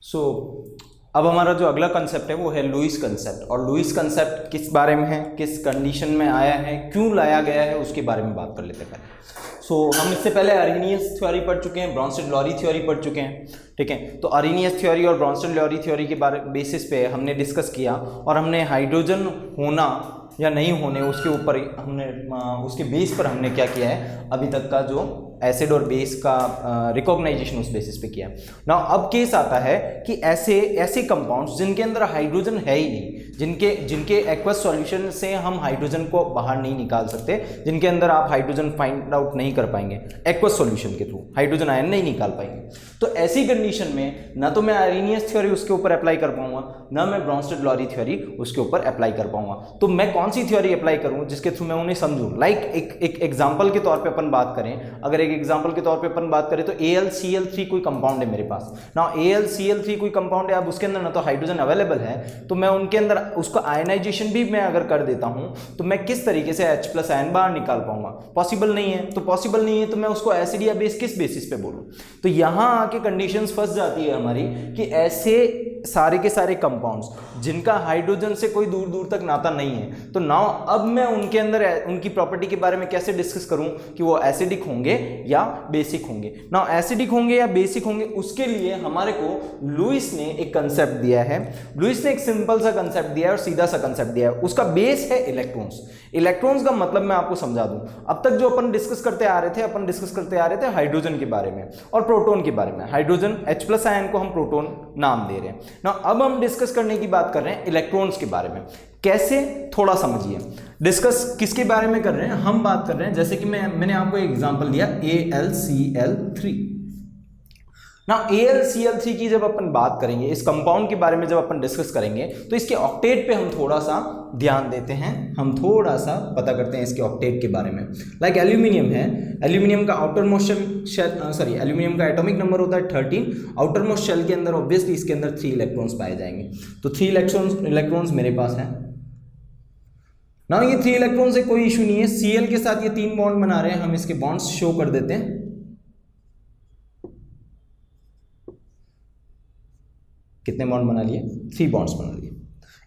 सो अब हमारा जो अगला कंसेप्ट है वो है लुईस कंसेप्ट। और लुईस कंसेप्ट किस बारे में है, किस कंडीशन में आया है, क्यों लाया गया है, उसके बारे में बात कर लेते हैं पहले। हम इससे पहले अरेनियस थ्योरी पढ़ चुके हैं, ब्रॉन्स्टेड-लॉरी थ्योरी पढ़ चुके हैं, ठीक है। तो अरेनियस थ्योरी और ब्रॉन्स्टेड-लॉरी थ्योरी के बेसिस पे हमने डिस्कस किया और हमने हाइड्रोजन होना या नहीं होने उसके ऊपर हमने उसके बेस पर हमने क्या किया है, अभी तक का जो एसिड और बेस का रिकॉग्नाइजेशन उस बेसिस पे किया। ना अब केस आता है कि ऐसे कंपाउंड्स जिनके अंदर हाइड्रोजन है ही नहीं, जिनके एक्वस सॉल्यूशन से हम हाइड्रोजन को बाहर नहीं निकाल सकते, जिनके अंदर आप हाइड्रोजन फाइंड आउट नहीं कर पाएंगे एक्वस सॉल्यूशन के थ्रू, हाइड्रोजन आयन नहीं निकाल पाएंगे। तो ऐसी कंडीशन में ना तो मैं अरेनियस थ्योरी उसके ऊपर अप्लाई कर पाऊंगा, ना मैं ब्रॉन्स्टेड-लॉरी थ्योरी उसके ऊपर अप्लाई कर पाऊंगा। तो मैं कौन सी थ्योरी अप्लाई करूं जिसके थ्रू मैं उन्हें समझूं। एक एग्जाम्पल के तौर पे अपन बात करें, अगर एक एग्जाम्पल के तौर पे अपन बात करें तो AlCl3 कोई कंपाउंड है मेरे पास ना, AlCl3 कोई कंपाउंड है, अब उसके अंदर ना तो हाइड्रोजन अवेलेबल है, तो मैं उनके अंदर उसको आयनाइजेशन भी मैं अगर कर देता हूं तो मैं किस तरीके से H+ आयन बाहर निकाल पाऊंगा, पॉसिबल नहीं है। तो पॉसिबल नहीं है तो मैं उसको एसिड या बेस किस बेसिस पे बोलूं। तो यहां आके कंडीशंस फंस जाती है हमारी कि ऐसे सारे के सारे कंपाउंड्स जिनका हाइड्रोजन से कोई दूर दूर तक नाता नहीं है, तो नाउ अब मैं उनके अंदर उनकी प्रॉपर्टी के बारे में कैसे डिस्कस करूं कि वो एसिडिक होंगे या बेसिक होंगे। नाउ एसिडिक होंगे या बेसिक होंगे, उसके लिए हमारे को लुईस ने एक कंसेप्ट दिया है। लुईस ने एक सिंपल सा कंसेप्ट दिया है और सीधा सा कंसेप्ट दिया है। उसका बेस है इलेक्ट्रॉन्स। इलेक्ट्रॉन्स का मतलब मैं आपको समझा दूं। अब तक जो अपन डिस्कस करते आ रहे थे हाइड्रोजन के बारे में और प्रोटॉन के बारे में। हाइड्रोजन H+ आयन को हम प्रोटॉन नाम दे रहे हैं ना। अब हम डिस्कस करने की बात कर रहे हैं इलेक्ट्रॉन्स के बारे में। कैसे, थोड़ा समझिए। डिस्कस किसके बारे में कर रहे हैं, हम बात कर रहे हैं, जैसे कि मैंने आपको एक एग्जांपल दिया AlCl3 ना। AlCl3 की जब अपन बात करेंगे, इस कंपाउंड के बारे में जब अपन डिस्कस करेंगे, तो इसके ऑक्टेट पे हम थोड़ा सा ध्यान देते हैं, हम थोड़ा सा पता करते हैं इसके ऑक्टेट के बारे में। लाइक एल्यूमिनियम है, एल्यूमिनियम का आउटर मोस्ट शेल, एल्यूमिनियम का एटॉमिक नंबर होता है 13। आउटर मोस्ट शेल के अंदर ऑब्वियसली इसके अंदर 3 इलेक्ट्रॉन्स पाए जाएंगे। तो 3 इलेक्ट्रॉन्स मेरे पास हैं ना। ये 3 इलेक्ट्रॉन से कोई इशू नहीं है। Cl के साथ ये 3 बॉन्ड बना रहे हैं, हम इसके बॉन्ड्स शो कर देते हैं। कितने बॉन्ड बना लिए? 3 बॉन्ड्स बना लिए।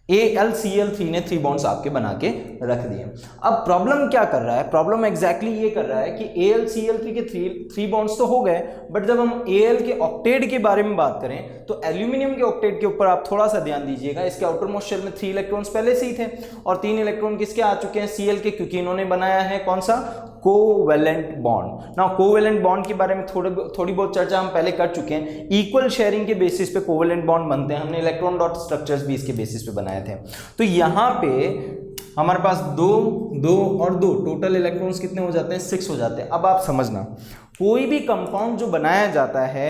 AlCl3 ने 3 बॉन्ड्स आपके बना के रख दिए। अब प्रॉब्लम क्या कर रहा है, प्रॉब्लम एग्जैक्टली ये कर रहा है कि AlCl3 के 3 बॉन्ड्स तो हो गए, बट जब हम Al के ऑक्टेट के बारे में बात करें तो एल्यूमिनियम के ऑक्टेट के ऊपर आप थोड़ा सा ध्यान दीजिएगा। इसके आउटर मोस्ट शेल में 3 इलेक्ट्रॉन्स पहले से ही थे और 3 इलेक्ट्रॉन किसके आ चुके हैं, Cl के, क्योंकि इन्होंने बनाया है कौन सा, कोवेलेंट बॉन्ड ना। कोवेलेंट बॉन्ड के बारे में थोड़ी बहुत चर्चा हम पहले कर चुके हैं। इक्वल शेयरिंग के बेसिस पे कोवेलेंट बॉन्ड बनते हैं, हमने इलेक्ट्रॉन डॉट स्ट्रक्चर्स भी इसके बेसिस पे बनाए थे। तो यहां पे हमारे पास 2 और 2 टोटल इलेक्ट्रॉन्स कितने हो जाते हैं, 6 हो जाते हैं। अब आप समझना, कोई भी कंपाउंड जो बनाया जाता है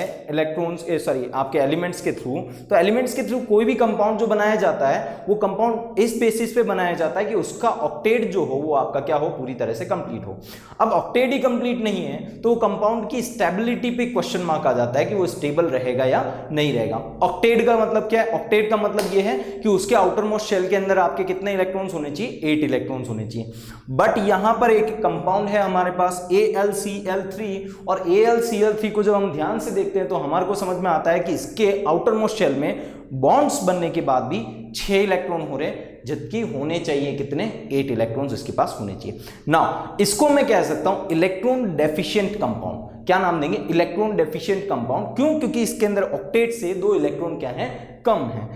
आपके एलिमेंट्स के थ्रू, तो एलिमेंट्स के थ्रू कोई भी कंपाउंड जो बनाया जाता है वो कंपाउंड इस बेसिस पे बनाया जाता है कि उसका ऑक्टेट जो हो वो आपका क्या हो, पूरी तरह से कंप्लीट हो। अब ऑक्टेट ही कंप्लीट नहीं है तो कंपाउंड की स्टेबिलिटी पे क्वेश्चन मार्क आ जाता है कि वो स्टेबल रहेगा या नहीं रहेगा। ऑक्टेट का मतलब क्या है, ऑक्टेट का मतलब ये है कि उसके आउटर मोस्ट शेल के अंदर आपके कितने इलेक्ट्रॉन्स होने चाहिए, 8 इलेक्ट्रॉन्स होने चाहिए। बट यहां पर एक कंपाउंड है हमारे पास AlCl3, और AlCl3 को जब हम ध्यान से देखते हैं तो हमारे को समझ में आता है कि इसके आउटर मोस्ट शेल में बॉन्ड्स बनने के बाद भी 6 इलेक्ट्रॉन हो रहे हैं, जबकि होने चाहिए कितने, 8 इलेक्ट्रॉन्स इसके पास होने चाहिए। नाउ इसको मैं कह सकता हूं इलेक्ट्रॉन डेफिशिएंट कंपाउंड। क्या नाम देंगे, इलेक्ट्रॉन डेफिशिएंट कंपाउंड। क्यों? क्योंकि इसके अंदर ऑक्टेट से 2 इलेक्ट्रॉन क्या है, कम है।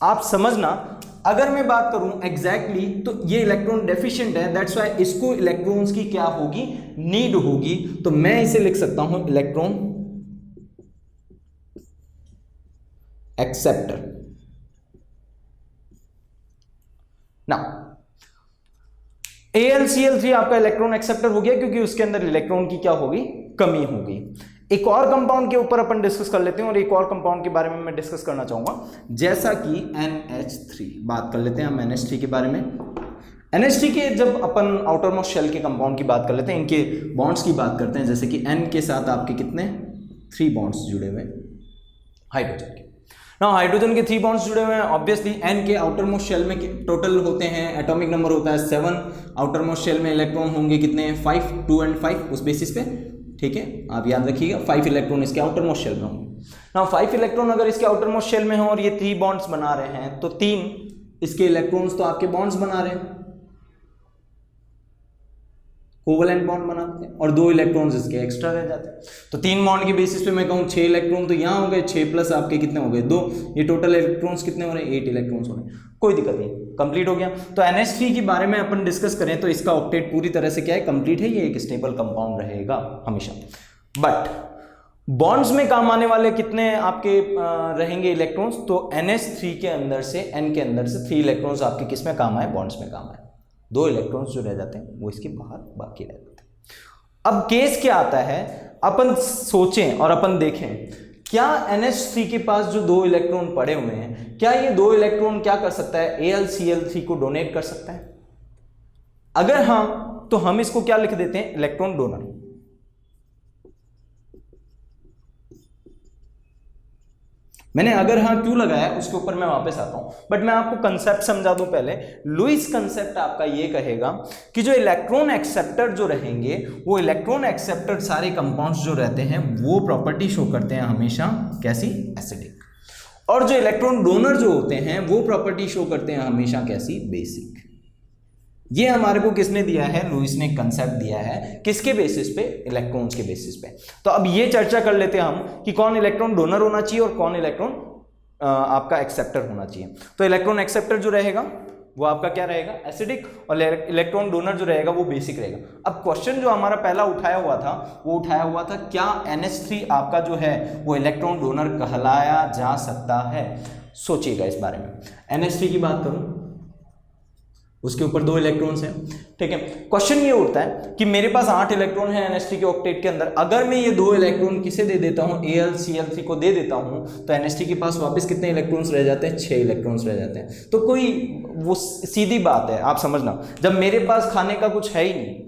आप समझना, अगर मैं बात करूं एग्जैक्टली तो ये इलेक्ट्रॉन डेफिशिएंट है, दैट्स व्हाई इसको इलेक्ट्रॉन्स की क्या होगी, नीड होगी। तो मैं इसे लिख सकता हूं इलेक्ट्रॉन एक्सेप्टर। ना AlCl3 आपका इलेक्ट्रॉन एक्सेप्टर हो गया क्योंकि उसके अंदर इलेक्ट्रॉन की क्या होगी, कमी होगी। एक और कंपाउंड के ऊपर अपन डिस्कस कर लेते हैं और एक और कंपाउंड के बारे में मैं डिस्कस करना चाहूंगा, जैसा कि NH3। बात कर लेते हैं हम NH3 के बारे में। NH3 के जब अपन आउटर मोस्ट शेल के कंपाउंड की बात कर लेते हैं, इनके बॉन्ड्स की बात करते हैं, जैसे कि N के साथ आपके कितने 3 बॉन्ड्स जुड़े हुए हाइड्रोजन के। ना हाइड्रोजन के 3 बॉन्ड्स जुड़े हुए हैं, ऑब्वियसली N के आउटर मोस्ट शेल में टोटल होते हैं, एटॉमिक नंबर होता है 7। आउटर मोस्ट शेल में इलेक्ट्रॉन होंगे कितने, 5, 2 और 5 उस बेसिस पे, ठीक है, आप याद रखिएगा 5 इलेक्ट्रॉन इसके आउटर मोस्ट शेल में होंगे। नाउ 5 इलेक्ट्रॉन अगर इसके आउटर मोस्ट शेल में हो और ये 3 बॉन्ड्स बना रहे हैं, तो 3 इसके इलेक्ट्रॉन्स तो आपके बॉन्ड्स बना रहे हैं, कोवलेंट बॉन्ड बनाते हैं, और 2 इलेक्ट्रॉन्स इसके एक्स्ट्रा रह जाते हैं। तो 3 बॉन्ड की बेसिस पे मैं कहूँ 6 इलेक्ट्रॉन तो यहाँ हो गए, 6 प्लस आपके कितने हो गए 2, ये टोटल इलेक्ट्रॉन्स कितने हो रहे हैं 8 इलेक्ट्रॉन्स हो रहे हैं। कोई दिक्कत नहीं, कंप्लीट हो गया। तो NH3 के बारे में अपन डिस्कस करें तो इसका ऑक्टेट पूरी तरह से क्या है, कंप्लीट है, ये एक स्टेबल कंपाउंड रहेगा हमेशा। बट बॉन्ड्स में काम आने वाले कितने आपके रहेंगे इलेक्ट्रॉन्स, तो NH3 के अंदर से N के अंदर से 3 इलेक्ट्रॉन्स आपके किस में काम आए, बॉन्ड्स में काम आए। 2 इलेक्ट्रॉन्स जो रह जाते हैं वो इसके बाहर बाकी रह जाते हैं। अब केस क्या आता है, अपन सोचें और अपन देखें, क्या NH3 के पास जो 2 इलेक्ट्रॉन पड़े हुए हैं, क्या ये 2 इलेक्ट्रॉन क्या कर सकता है, AlCl3 को डोनेट कर सकता है? अगर हाँ, तो हम इसको क्या लिख देते हैं, इलेक्ट्रॉन डोनर। मैंने अगर हाँ क्यों लगाया उसके ऊपर मैं वापस आता हूं, बट मैं आपको कंसेप्ट समझा दूं पहले। लुईस कंसेप्ट आपका ये कहेगा कि जो इलेक्ट्रॉन एक्सेप्टर जो रहेंगे, वो इलेक्ट्रॉन एक्सेप्टर सारे कंपाउंड्स जो रहते हैं वो प्रॉपर्टी शो करते हैं हमेशा कैसी, एसिडिक, और जो इलेक्ट्रॉन डोनर जो होते हैं वो प्रॉपर्टी शो करते हैं हमेशा कैसी, बेसिक। ये हमारे को किसने दिया है, लुईस ने कंसेप्ट दिया है, किसके बेसिस पे, इलेक्ट्रॉन्स के बेसिस पे। तो अब ये चर्चा कर लेते हैं हम कि कौन इलेक्ट्रॉन डोनर होना चाहिए और कौन इलेक्ट्रॉन आपका एक्सेप्टर होना चाहिए। तो इलेक्ट्रॉन एक्सेप्टर जो रहेगा वो आपका क्या रहेगा, एसिडिक, और इलेक्ट्रॉन डोनर जो रहेगा वो बेसिक रहेगा। अब क्वेश्चन जो हमारा पहला उठाया हुआ था वो उठाया हुआ था, क्या NH3 आपका जो है वो इलेक्ट्रॉन डोनर कहलाया जा सकता है? सोचिएगा इस बारे में। NH3 की बात करूं, उसके ऊपर 2 इलेक्ट्रॉन्स हैं, ठीक है। क्वेश्चन ये उठता है कि मेरे पास 8 इलेक्ट्रॉन है NH3 के ऑक्टेट के अंदर, अगर मैं ये 2 इलेक्ट्रॉन किसे दे देता हूँ, AlCl3 को दे देता हूँ, तो NH3 के पास वापस कितने इलेक्ट्रॉन्स रह जाते हैं, 6 इलेक्ट्रॉन्स रह जाते हैं। तो कोई वो सीधी बात है, आप समझना, जब मेरे पास खाने का कुछ है ही नहीं,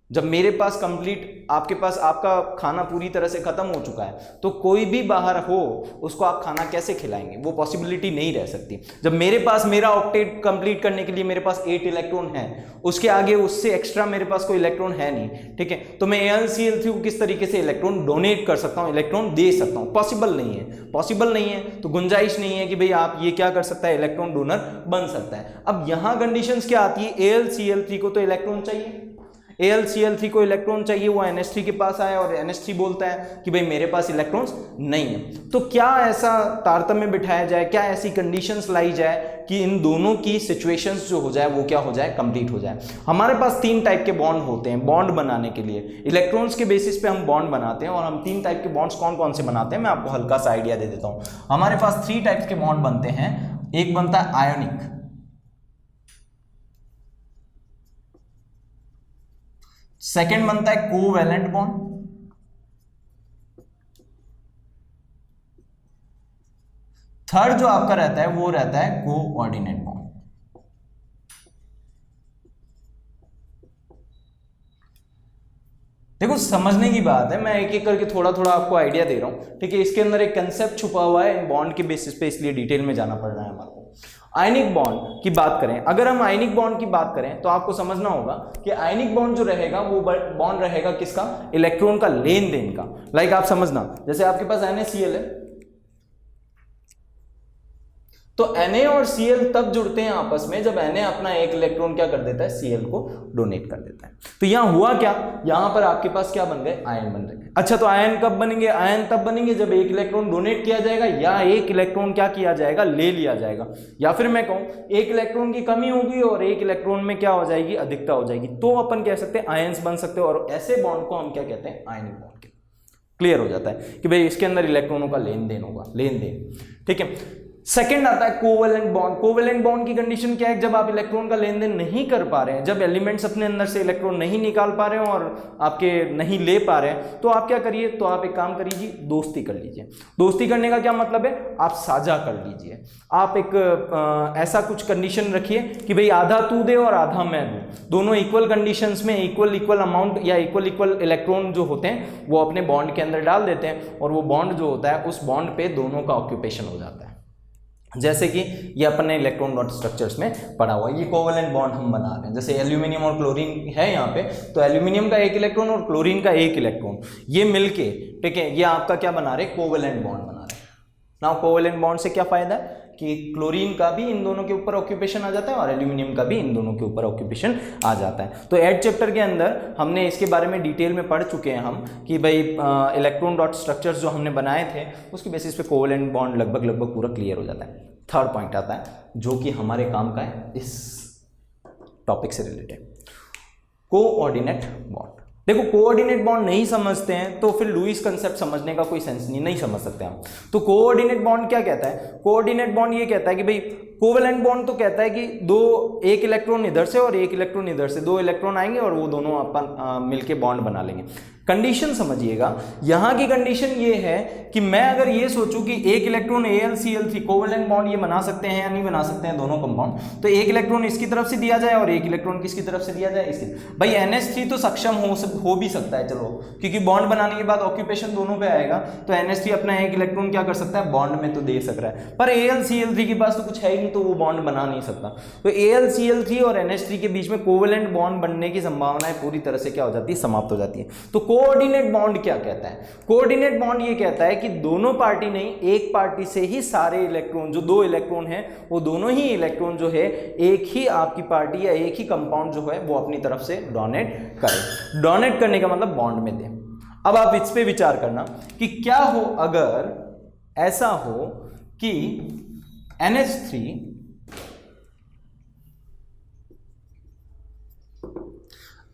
जब मेरे पास कंप्लीट आपके पास आपका खाना पूरी तरह से खत्म हो चुका है, तो कोई भी बाहर हो उसको आप खाना कैसे खिलाएंगे, वो पॉसिबिलिटी नहीं रह सकती। जब मेरे पास मेरा ऑक्टेट कंप्लीट करने के लिए मेरे पास 8 इलेक्ट्रॉन है, उसके आगे उससे एक्स्ट्रा मेरे पास कोई इलेक्ट्रॉन है नहीं, ठीक है, तो मैं AlCl3 को किस तरीके से इलेक्ट्रॉन डोनेट कर सकता हूँ, इलेक्ट्रॉन दे सकता हूँ? पॉसिबल नहीं है, पॉसिबल नहीं है, तो गुंजाइश नहीं है कि भाई आप ये क्या कर सकता है, इलेक्ट्रॉन डोनर बन सकता है। अब यहां कंडीशंस क्या आती है, AlCl3 को तो इलेक्ट्रॉन चाहिए, AlCl3 को इलेक्ट्रॉन चाहिए, वो NH3 के पास आया और NH3 बोलता है कि भाई मेरे पास इलेक्ट्रॉन्स नहीं है। तो क्या ऐसा तारतम्य बिठाया जाए, क्या ऐसी कंडीशंस लाई जाए कि इन दोनों की सिचुएशंस जो हो जाए वो क्या हो जाए, कंप्लीट हो जाए। हमारे पास 3 टाइप के बॉन्ड होते हैं बॉन्ड बनाने के लिए, इलेक्ट्रॉन्स के बेसिस पे हम बॉन्ड बनाते हैं, और हम 3 टाइप के बॉन्ड्स कौन कौन से बनाते हैं मैं आपको हल्का सा आइडिया दे देता हूं। हमारे पास 3 टाइप्स के बॉन्ड बनते हैं। एक बनता है आयोनिक, सेकेंड बनता है कोवैलेंट बॉन्ड, थर्ड जो आपका रहता है वो रहता है कोऑर्डिनेट बॉन्ड। देखो समझने की बात है, मैं एक एक करके थोड़ा थोड़ा आपको आइडिया दे रहा हूं, ठीक है। इसके अंदर एक कंसेप्ट छुपा हुआ है इन बॉन्ड के बेसिस पे, इसलिए डिटेल में जाना पड़ रहा है हमारे को। आयनिक बॉन्ड की बात करें, अगर हम आयनिक बॉन्ड की बात करें तो आपको समझना होगा कि आयनिक बॉन्ड जो रहेगा वो बॉन्ड रहेगा किसका, इलेक्ट्रॉन का लेन देन का। लाइक आप समझना, जैसे आपके पास NaCl है, तो Na और Cl तब जुड़ते हैं आपस में जब Na अपना एक इलेक्ट्रॉन क्या कर देता है, Cl को डोनेट कर देता है। तो यहां हुआ क्या, यहां पर आपके पास क्या बन गए, आयन बन गए। अच्छा, तो आयन कब बनेंगे, आयन तब बनेंगे जब एक इलेक्ट्रॉन डोनेट किया जाएगा या एक इलेक्ट्रॉन क्या किया जाएगा, ले लिया जाएगा, या फिर मैं कहूं एक इलेक्ट्रॉन की कमी होगी और एक इलेक्ट्रॉन में क्या हो जाएगी, अधिकता हो जाएगी, तो अपन कह सकते हैं आयंस बन सकते हैं, और ऐसे बॉन्ड को हम क्या कहते हैं, आयनिक बॉन्ड। क्लियर हो जाता है कि भाई इसके अंदर इलेक्ट्रॉनों का लेन देन होगा, लेन देन, ठीक है। सेकेंड आता है कोवैलेंट बॉन्ड। कोवैलेंट बॉन्ड की कंडीशन क्या है, जब आप इलेक्ट्रॉन का लेन देन नहीं कर पा रहे हैं, जब एलिमेंट्स अपने अंदर से इलेक्ट्रॉन नहीं निकाल पा रहे हैं और आपके नहीं ले पा रहे हैं, तो आप क्या करिए, तो आप एक काम करिए, दोस्ती कर लीजिए। दोस्ती करने का क्या मतलब है, आप साझा कर लीजिए। आप एक ऐसा कुछ कंडीशन रखिए कि भाई आधा तू दे और आधा मैं दूं, दोनों इक्वल कंडीशंस में इक्वल अमाउंट या इक्वल इलेक्ट्रॉन जो होते हैं वो अपने बॉन्ड के अंदर डाल देते हैं, और वो बॉन्ड जो होता है उस बॉन्ड पे दोनों का ऑक्यूपेशन हो जाता है। जैसे कि ये अपने इलेक्ट्रॉन डॉट स्ट्रक्चर्स में पढ़ा हुआ है, ये कोवेलेंट बॉन्ड हम बना रहे हैं। जैसे एल्यूमिनियम और क्लोरीन है यहाँ पे, तो एल्यूमिनियम का एक इलेक्ट्रॉन और क्लोरीन का एक इलेक्ट्रॉन, ये मिलके, ठीक है, ये आपका क्या बना रहे, कोवेलेंट बॉन्ड बना रहे हैं। नाउ कोवेलेंट बॉन्ड से क्या फायदा है कि क्लोरीन का भी इन दोनों के ऊपर ऑक्यूपेशन आ जाता है और एल्यूमिनियम का भी इन दोनों के ऊपर ऑक्यूपेशन आ जाता है। तो एड चैप्टर के अंदर हमने इसके बारे में डिटेल में पढ़ चुके हैं हम कि भाई इलेक्ट्रॉन डॉट स्ट्रक्चर्स जो हमने बनाए थे उसकी बेसिस पे कोवेलेंट बॉन्ड लगभग पूरा क्लियर हो जाता है। थर्ड पॉइंट आता है जो कि हमारे काम का है इस टॉपिक से रिलेटेड, कोऑर्डिनेट बॉन्ड। देखो कोऑर्डिनेट बॉन्ड नहीं समझते हैं तो फिर लुईस कंसेप्ट समझने का कोई सेंस नहीं समझ सकते हम। तो कोऑर्डिनेट बॉन्ड क्या कहता है, कोऑर्डिनेट बॉन्ड ये कहता है कि भाई कोवेलेंट बॉन्ड तो कहता है कि एक इलेक्ट्रॉन इधर से और एक इलेक्ट्रॉन इधर से, दो इलेक्ट्रॉन आएंगे और वो दोनों अपन मिलके बॉन्ड बना लेंगे। कंडीशन समझिएगा, यहाँ की कंडीशन ये है कि मैं अगर ये सोचूं कि एक इलेक्ट्रॉन AlCl3 कोवेलेंट बॉन्ड ये बना सकते हैं या नहीं बना सकते हैं दोनों कंपाउंड, तो एक इलेक्ट्रॉन इसकी तरफ से दिया जाए और एक इलेक्ट्रॉन किसकी तरफ से दिया जाए, इसकी। भाई NH3 तो सक्षम हो भी सकता है, चलो, क्योंकि बॉन्ड बनाने के बाद ऑक्यूपेशन दोनों पे आएगा, तो NH3 अपना एक इलेक्ट्रॉन क्या कर सकता है, बॉन्ड में तो दे सक रहा है, पर AlCl3 के पास तो कुछ है ही नहीं, तो वो बॉन्ड बना नहीं सकता। तो AlCl3 और NH3 के बीच में कोवेलेंट बॉन्ड बनने की संभावनाएं पूरी तरह से क्या हो जाती है, समाप्त हो जाती है। तो कोऑर्डिनेट बॉन्ड क्या कहता है, कोऑर्डिनेट बॉन्ड ये कहता है कि दोनों पार्टी नहीं, एक पार्टी से ही सारे इलेक्ट्रॉन, जो दो इलेक्ट्रॉन हैं वो दोनों ही इलेक्ट्रॉन जो है एक ही आपकी पार्टी या एक ही कंपाउंड जो है वो अपनी तरफ से डोनेट करे। डोनेट करने का मतलब बॉन्ड में दे। अब आप इस पे विचार करना कि क्या हो अगर ऐसा हो कि NH3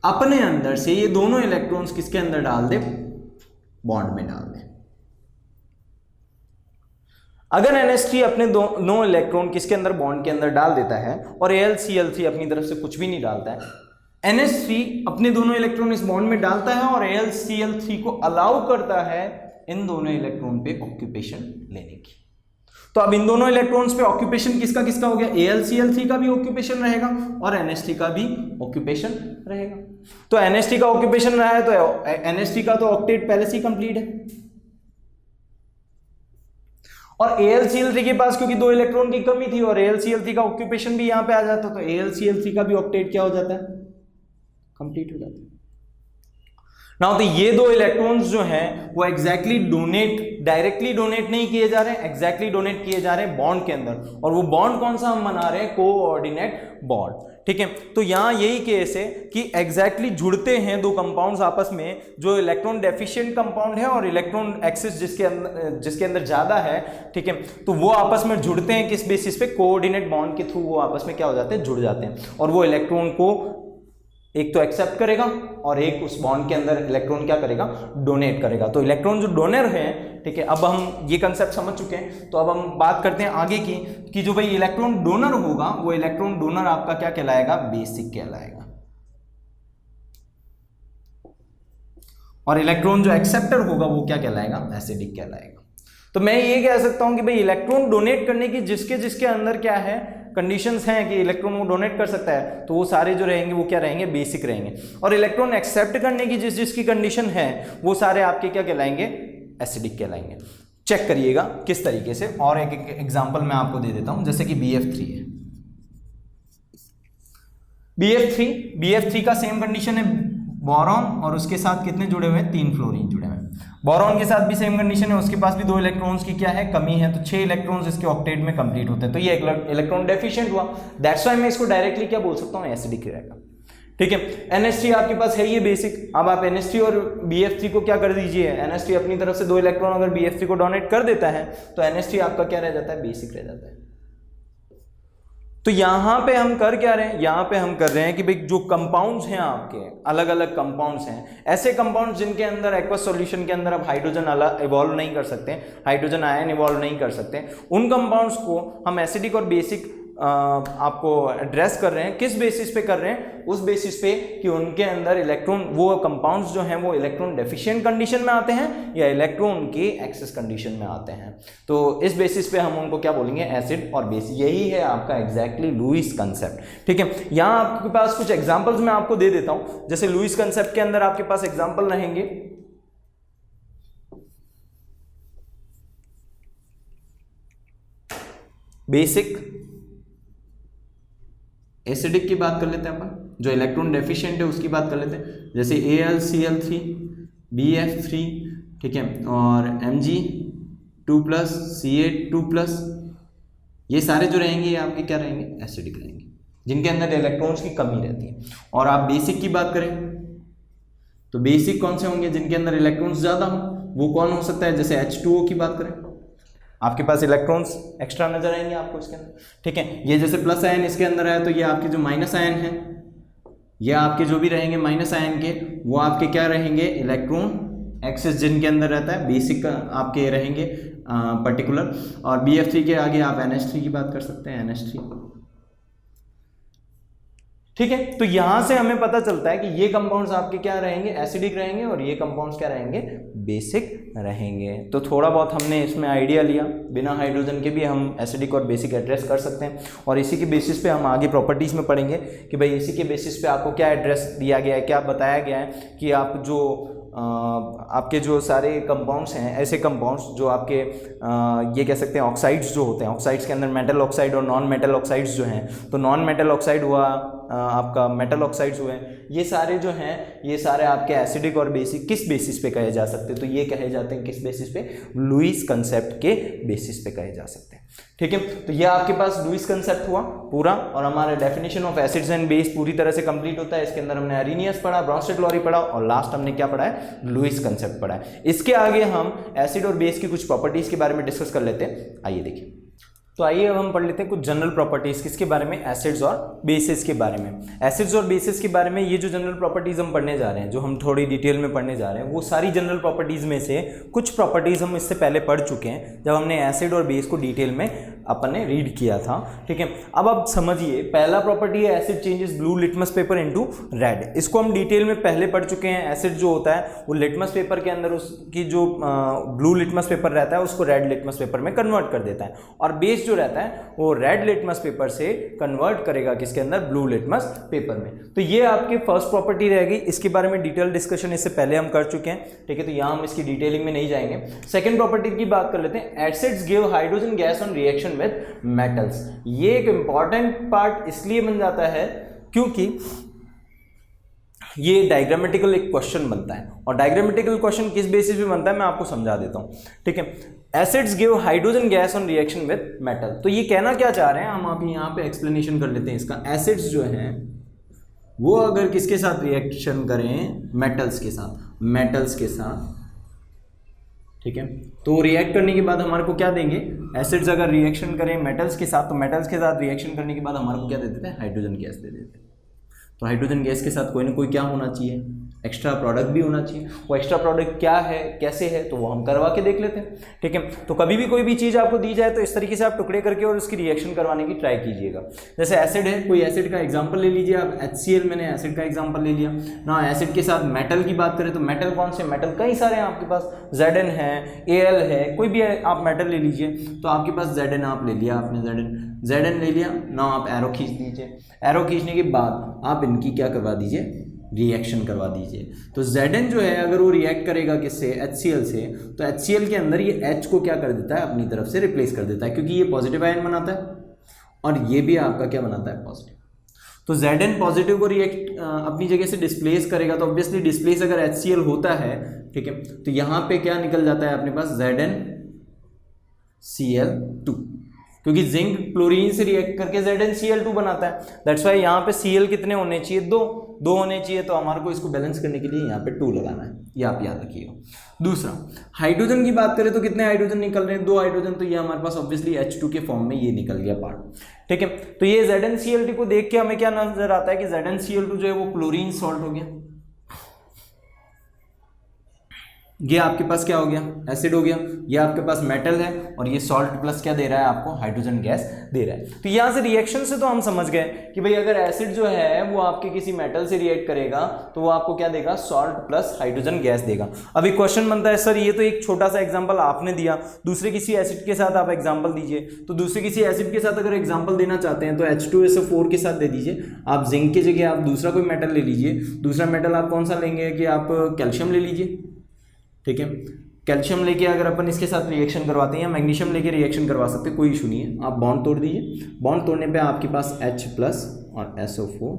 अपने अंदर से ये दोनों इलेक्ट्रॉन्स किसके अंदर डाल दे, बॉन्ड में डाल दे। अगर NH3 अपने दोनों इलेक्ट्रॉन किसके अंदर, बॉन्ड के अंदर डाल देता है और AlCl3 अपनी तरफ से कुछ भी नहीं डालता है, NH3 अपने दोनों इलेक्ट्रॉन इस बॉन्ड में डालता है और AlCl3 को अलाउ करता है इन दोनों इलेक्ट्रॉन पे ऑक्यूपेशन लेने की। तो अब इन दोनों इलेक्ट्रॉन्स पे ऑक्यूपेशन किसका किसका हो गया, AlCl3 का भी ऑक्यूपेशन रहेगा और NH3 का भी ऑक्यूपेशन रहेगा। तो NH3 का ऑक्यूपेशन रहा है तो NH3 का तो ऑक्टेट पहले से ही कंप्लीट है, और AlCl3 के पास क्योंकि दो इलेक्ट्रॉन की कमी थी और AlCl3 का ऑक्यूपेशन भी यहां पे आ जाता, तो AlCl3 का भी ऑक्टेट क्या हो जाता है, कंप्लीट हो जाता है। नाउ तो ये दो इलेक्ट्रॉन्स जो हैं वो डायरेक्टली डोनेट नहीं किए जा रहे हैं, एग्जैक्टली डोनेट किए जा रहे हैं बॉन्ड के अंदर, और वो बॉन्ड कौन सा हम बना रहे हैं, कोऑर्डिनेट बॉन्ड। ठीक है, तो यहां यही केस है कि एग्जैक्टली जुड़ते हैं दो कंपाउंड्स आपस में, जो इलेक्ट्रॉन डेफिशिएंट कंपाउंड है और इलेक्ट्रॉन एक्सिस जिसके अंदर ज्यादा है, ठीक है, तो वो आपस में जुड़ते हैं किस बेसिस पे, कोऑर्डिनेट बॉन्ड के थ्रू वो आपस में क्या हो जाते हैं, जुड़ जाते हैं, और वो इलेक्ट्रॉन को एक तो एक्सेप्ट करेगा और एक उस बॉन्ड के अंदर इलेक्ट्रॉन क्या करेगा, डोनेट करेगा। तो इलेक्ट्रॉन जो डोनर है, ठीक है, अब हम ये कंसेप्ट समझ चुके हैं, तो अब हम बात करते हैं आगे की कि जो भाई इलेक्ट्रॉन डोनर होगा वो इलेक्ट्रॉन डोनर आपका क्या कहलाएगा, बेसिक कहलाएगा, और इलेक्ट्रॉन जो एक्सेप्टर होगा वो क्या कहलाएगा, एसिडिक कहलाएगा। तो मैं ये कह सकता हूं कि भाई इलेक्ट्रॉन डोनेट करने की जिसके अंदर क्या है, कंडीशंस हैं कि इलेक्ट्रॉन वो डोनेट कर सकता है, तो वो सारे जो रहेंगे वो क्या रहेंगे, बेसिक रहेंगे, और इलेक्ट्रॉन एक्सेप्ट करने की जिसकी कंडीशन है वो सारे आपके क्या कहलाएंगे, एसिडिक कहलाएंगे। चेक करिएगा किस तरीके से, और एक एग्जांपल मैं आपको दे देता हूं, जैसे कि BF3 है, BF3 का सेम कंडीशन है, बोरॉन और उसके साथ कितने जुड़े हुए हैं, 3 फ्लोरीन जुड़े हुए हैं। बोरॉन के साथ भी सेम कंडीशन है, उसके पास भी 2 इलेक्ट्रॉन्स की क्या है, कमी है, तो 6 इलेक्ट्रॉन्स इसके ऑक्टेट में कंप्लीट होते हैं, तो ये इलेक्ट्रॉन डेफिशिएंट हुआ। दैट्स व्हाई मैं इसको डायरेक्टली क्या बोल सकता हूँ, एसिडिक रहेगा। ठीक है, NH3 आपके पास है ये बेसिक। अब आप NH3 और BF3 को क्या कर दीजिए, NH3 अपनी तरफ से 2 इलेक्ट्रॉन अगर BF3 को डोनेट कर देता है तो NH3 आपका क्या रह जाता है, बेसिक रह जाता है। तो यहां पे हम कर क्या रहे हैं, यहां पे हम कर रहे हैं कि भाई जो कंपाउंड्स हैं आपके, अलग अलग कंपाउंड्स हैं, ऐसे कंपाउंड्स जिनके अंदर एक्वस सॉल्यूशन के अंदर आप हाइड्रोजन इवॉल्व नहीं कर सकते, हाइड्रोजन आयन इवॉल्व नहीं कर सकते, उन कंपाउंड्स को हम एसिडिक और बेसिक आपको एड्रेस कर रहे हैं। किस बेसिस पे कर रहे हैं, उस बेसिस पे कि उनके अंदर इलेक्ट्रॉन, वो कंपाउंड्स जो हैं वो इलेक्ट्रॉन डेफिशिएंट कंडीशन में आते हैं या इलेक्ट्रॉन के एक्सेस कंडीशन में आते हैं। तो इस बेसिस पे हम उनको क्या बोलेंगे, एसिड और बेस। यही है आपका एग्जैक्टली लुईस कंसेप्ट। ठीक है, यहाँ आपके पास कुछ एग्जाम्पल्स मैं आपको दे देता हूँ। जैसे लुईस कंसेप्ट के अंदर आपके पास एग्जाम्पल रहेंगे, बेसिक एसिडिक की बात कर लेते हैं अपन, जो इलेक्ट्रॉन डेफिशिएंट है उसकी बात कर लेते हैं, जैसे AlCl3, BF3, ठीक है, और Mg2+, Ca2+, ये सारे जो रहेंगे ये आपके क्या रहेंगे, एसिडिक रहेंगे, जिनके अंदर इलेक्ट्रॉन्स की कमी रहती है। और आप बेसिक की बात करें तो बेसिक कौन से होंगे, जिनके अंदर इलेक्ट्रॉन्स ज़्यादा हो, वो कौन हो सकता है, जैसे H2O की बात करें, आपके पास इलेक्ट्रॉन्स एक्स्ट्रा नजर आएंगे आपको इसके अंदर, ठीक है। ये जैसे प्लस आयन इसके अंदर है, तो ये आपके जो माइनस आयन है, ये आपके जो भी रहेंगे माइनस आयन के, वो आपके क्या रहेंगे, इलेक्ट्रॉन एक्सेस जिनके अंदर रहता है, बेसिक आपके रहेंगे पर्टिकुलर। और BF3 के आगे आप NH3 की बात कर सकते हैं, NH3, ठीक है। तो यहां से हमें पता चलता है कि ये कंपाउंड्स आपके क्या रहेंगे, एसिडिक रहेंगे, और ये कंपाउंड्स क्या रहेंगे, बेसिक रहेंगे। तो थोड़ा बहुत हमने इसमें आइडिया लिया, बिना हाइड्रोजन के भी हम एसिडिक और बेसिक एड्रेस कर सकते हैं, और इसी के बेसिस पे हम आगे प्रॉपर्टीज में पढ़ेंगे कि भाई इसी के बेसिस पे आपको क्या एड्रेस दिया गया है, क्या बताया गया है कि आप जो आपके जो सारे कंपाउंड्स हैं, ऐसे कंपाउंड्स जो आपके ये कह सकते हैं ऑक्साइड्स जो होते हैं, ऑक्साइड्स के अंदर मेटल ऑक्साइड और नॉन मेटल ऑक्साइड्स जो हैं, तो नॉन मेटल ऑक्साइड हुआ आपका, मेटल ऑक्साइड्स हुए, ये सारे जो हैं ये सारे आपके एसिडिक और बेसिक किस बेसिस पे कहे जा सकते हैं, तो ये कहे जाते हैं किस बेसिस पे, लुईस कंसेप्ट के बेसिस पे कहे जा सकते हैं, ठीक है। तो ये आपके पास लुईस कंसेप्ट हुआ पूरा, और हमारा definition of acids and base पूरी तरह से कंप्लीट होता है। इसके अंदर हमने अरेनियस पढ़ा, ब्रॉन्स्टेड-लॉरी पढ़ा, और लास्ट हमने क्या पढ़ा है, लुईस कंसेप्ट पढ़ा है। इसके आगे हम एसिड और बेस की कुछ प्रॉपर्टीज के बारे में डिस्कस कर लेते हैं, आइए देखिए। तो आइए अब हम पढ़ लेते हैं कुछ जनरल प्रॉपर्टीज, किसके बारे में, एसिड्स और बेसिस के बारे में। एसिड्स और बेसिस के बारे में ये जो जनरल प्रॉपर्टीज हम पढ़ने जा रहे हैं, जो हम थोड़ी डिटेल में पढ़ने जा रहे हैं, वो सारी जनरल प्रॉपर्टीज में से कुछ प्रॉपर्टीज हम इससे पहले पढ़ चुके हैं, जब हमने एसिड और बेस को डिटेल में अपन ने रीड किया था, ठीक है। अब आप समझिए, पहला प्रॉपर्टी है acid changes blue litmus paper into red. इसको हम डिटेल में पहले पढ़ चुके हैं। एसिड जो होता है वो लिटमस पेपर के अंदर उसकी जो ब्लू लिटमस पेपर रहता है उसको रेड लिटमस पेपर में कन्वर्ट कर देता है, और बेस जो रहता है वो रेड लिटमस पेपर से कन्वर्ट करेगा किसके अंदर, ब्लू लिटमस पेपर में। तो ये आपकी फर्स्ट प्रॉपर्टी रहेगी। इसके बारे में डिटेल डिस्कशन इससे पहले हम कर चुके हैं, ठीक है, तो यहां हम इसकी डिटेलिंग में नहीं जाएंगे। सेकंड प्रॉपर्टी की बात कर लेते हैं, acids give hydrogen gas on reaction with metals. ये एक इंपॉर्टेंट पार्ट इसलिए बन जाता है क्योंकि ये डायग्रामेटिकल एक क्वेश्चन बनता है, और डायग्रामेटिकल क्वेश्चन किस बेसिस पे बनता है मैं आपको समझा देता हूं, ठीक है। Acids give hydrogen gas on reaction with metal. तो ये कहना क्या चाह रहे हैं हम, आप यहाँ पे एक्सप्लेनेशन कर लेते हैं इसका। एसिड्स जो हैं वो अगर किसके साथ रिएक्शन करें, मेटल्स के साथ, मेटल्स के साथ, ठीक है, तो रिएक्ट करने के बाद हमारे को क्या देंगे, एसिड्स अगर रिएक्शन करें मेटल्स के साथ, तो मेटल्स के साथ रिएक्शन करने के बाद हमारे को क्या दे देते हैं, हाइड्रोजन गैस दे देते हैं। तो हाइड्रोजन गैस के साथ कोई ना कोई क्या होना चाहिए, एक्स्ट्रा प्रोडक्ट भी होना चाहिए। वो एक्स्ट्रा प्रोडक्ट क्या है, कैसे है, तो वो हम करवा के देख लेते हैं, ठीक है। तो कभी भी कोई भी चीज़ आपको दी जाए तो इस तरीके से आप टुकड़े करके और उसकी रिएक्शन करवाने की ट्राई कीजिएगा। जैसे एसिड है, कोई एसिड का एग्जांपल ले लीजिए आप, HCl, मैंने एसिड का एग्जांपल ले लिया ना। एसिड के साथ मेटल की बात करें तो मेटल कौन से, मेटल कई सारे हैं आपके पास, Zn है, Al है, कोई भी आप मेटल ले लीजिए। तो आपके पास Zn आप ले लिया, आपने Zn ले लिया ना, आप एरो खींच दीजिए। एरो खींचने के बाद आप इनकी क्या करवा दीजिए, रिएक्शन करवा दीजिए। तो Zn जो है अगर वो रिएक्ट करेगा किससे, HCl से, तो HCl के अंदर ये H को क्या कर देता है, अपनी तरफ से रिप्लेस कर देता है, क्योंकि ये पॉजिटिव आयन बनाता है और ये भी आपका क्या बनाता है, पॉजिटिव। तो Zn पॉजिटिव को रिएक्ट अपनी जगह से डिस्प्लेस करेगा, तो ऑब्वियसली डिस्प्लेस अगर HCl होता है, ठीक है, तो यहाँ पे क्या निकल जाता है अपने पास, ZnCl2, क्योंकि जिंक क्लोरीन से रिएक्ट करके ZnCl2 बनाता है। दैट्स वाई यहाँ पे Cl कितने होने चाहिए, दो होने चाहिए। तो हमारे को इसको बैलेंस करने के लिए यहाँ पे 2 लगाना है, ये आप याद रखिएगा। दूसरा, हाइड्रोजन की बात करें तो कितने हाइड्रोजन निकल रहे हैं, 2 हाइड्रोजन। तो ये हमारे पास ऑब्वियसली H2 के फॉर्म में ये निकल गया पार्ट, ठीक है। तो ये ZnCl2 को देख के हमें क्या नजर आता है कि ZnCl2 जो है वो क्लोरीन सॉल्ट हो गया। ये आपके पास क्या हो गया, एसिड हो गया। ये आपके पास मेटल है और ये सॉल्ट प्लस क्या दे रहा है आपको, हाइड्रोजन गैस दे रहा है। तो यहाँ से रिएक्शन से तो हम समझ गए कि भाई अगर एसिड जो है वो आपके किसी मेटल से रिएक्ट करेगा तो वो आपको क्या देगा, सॉल्ट प्लस हाइड्रोजन गैस देगा। अभी क्वेश्चन बनता है, सर ये तो एक छोटा सा एग्जाम्पल आपने दिया, दूसरे किसी एसिड के साथ आप एग्जाम्पल दीजिए। तो दूसरे किसी एसिड के साथ अगर एग्जाम्पल देना चाहते हैं तो H2SO4 के साथ दे दीजिए। आप जिंक की जगह आप दूसरा कोई मेटल ले लीजिए। दूसरा मेटल आप कौन सा लेंगे कि आप कैल्शियम ले लीजिए, ठीक है। कैल्शियम लेके अगर अपन इसके साथ रिएक्शन करवाते हैं या मैग्नीशियम लेके रिएक्शन करवा सकते हैं, कोई इशू नहीं है। आप बॉन्ड तोड़ दीजिए, बॉन्ड तोड़ने पे आपके पास H+ और SO4,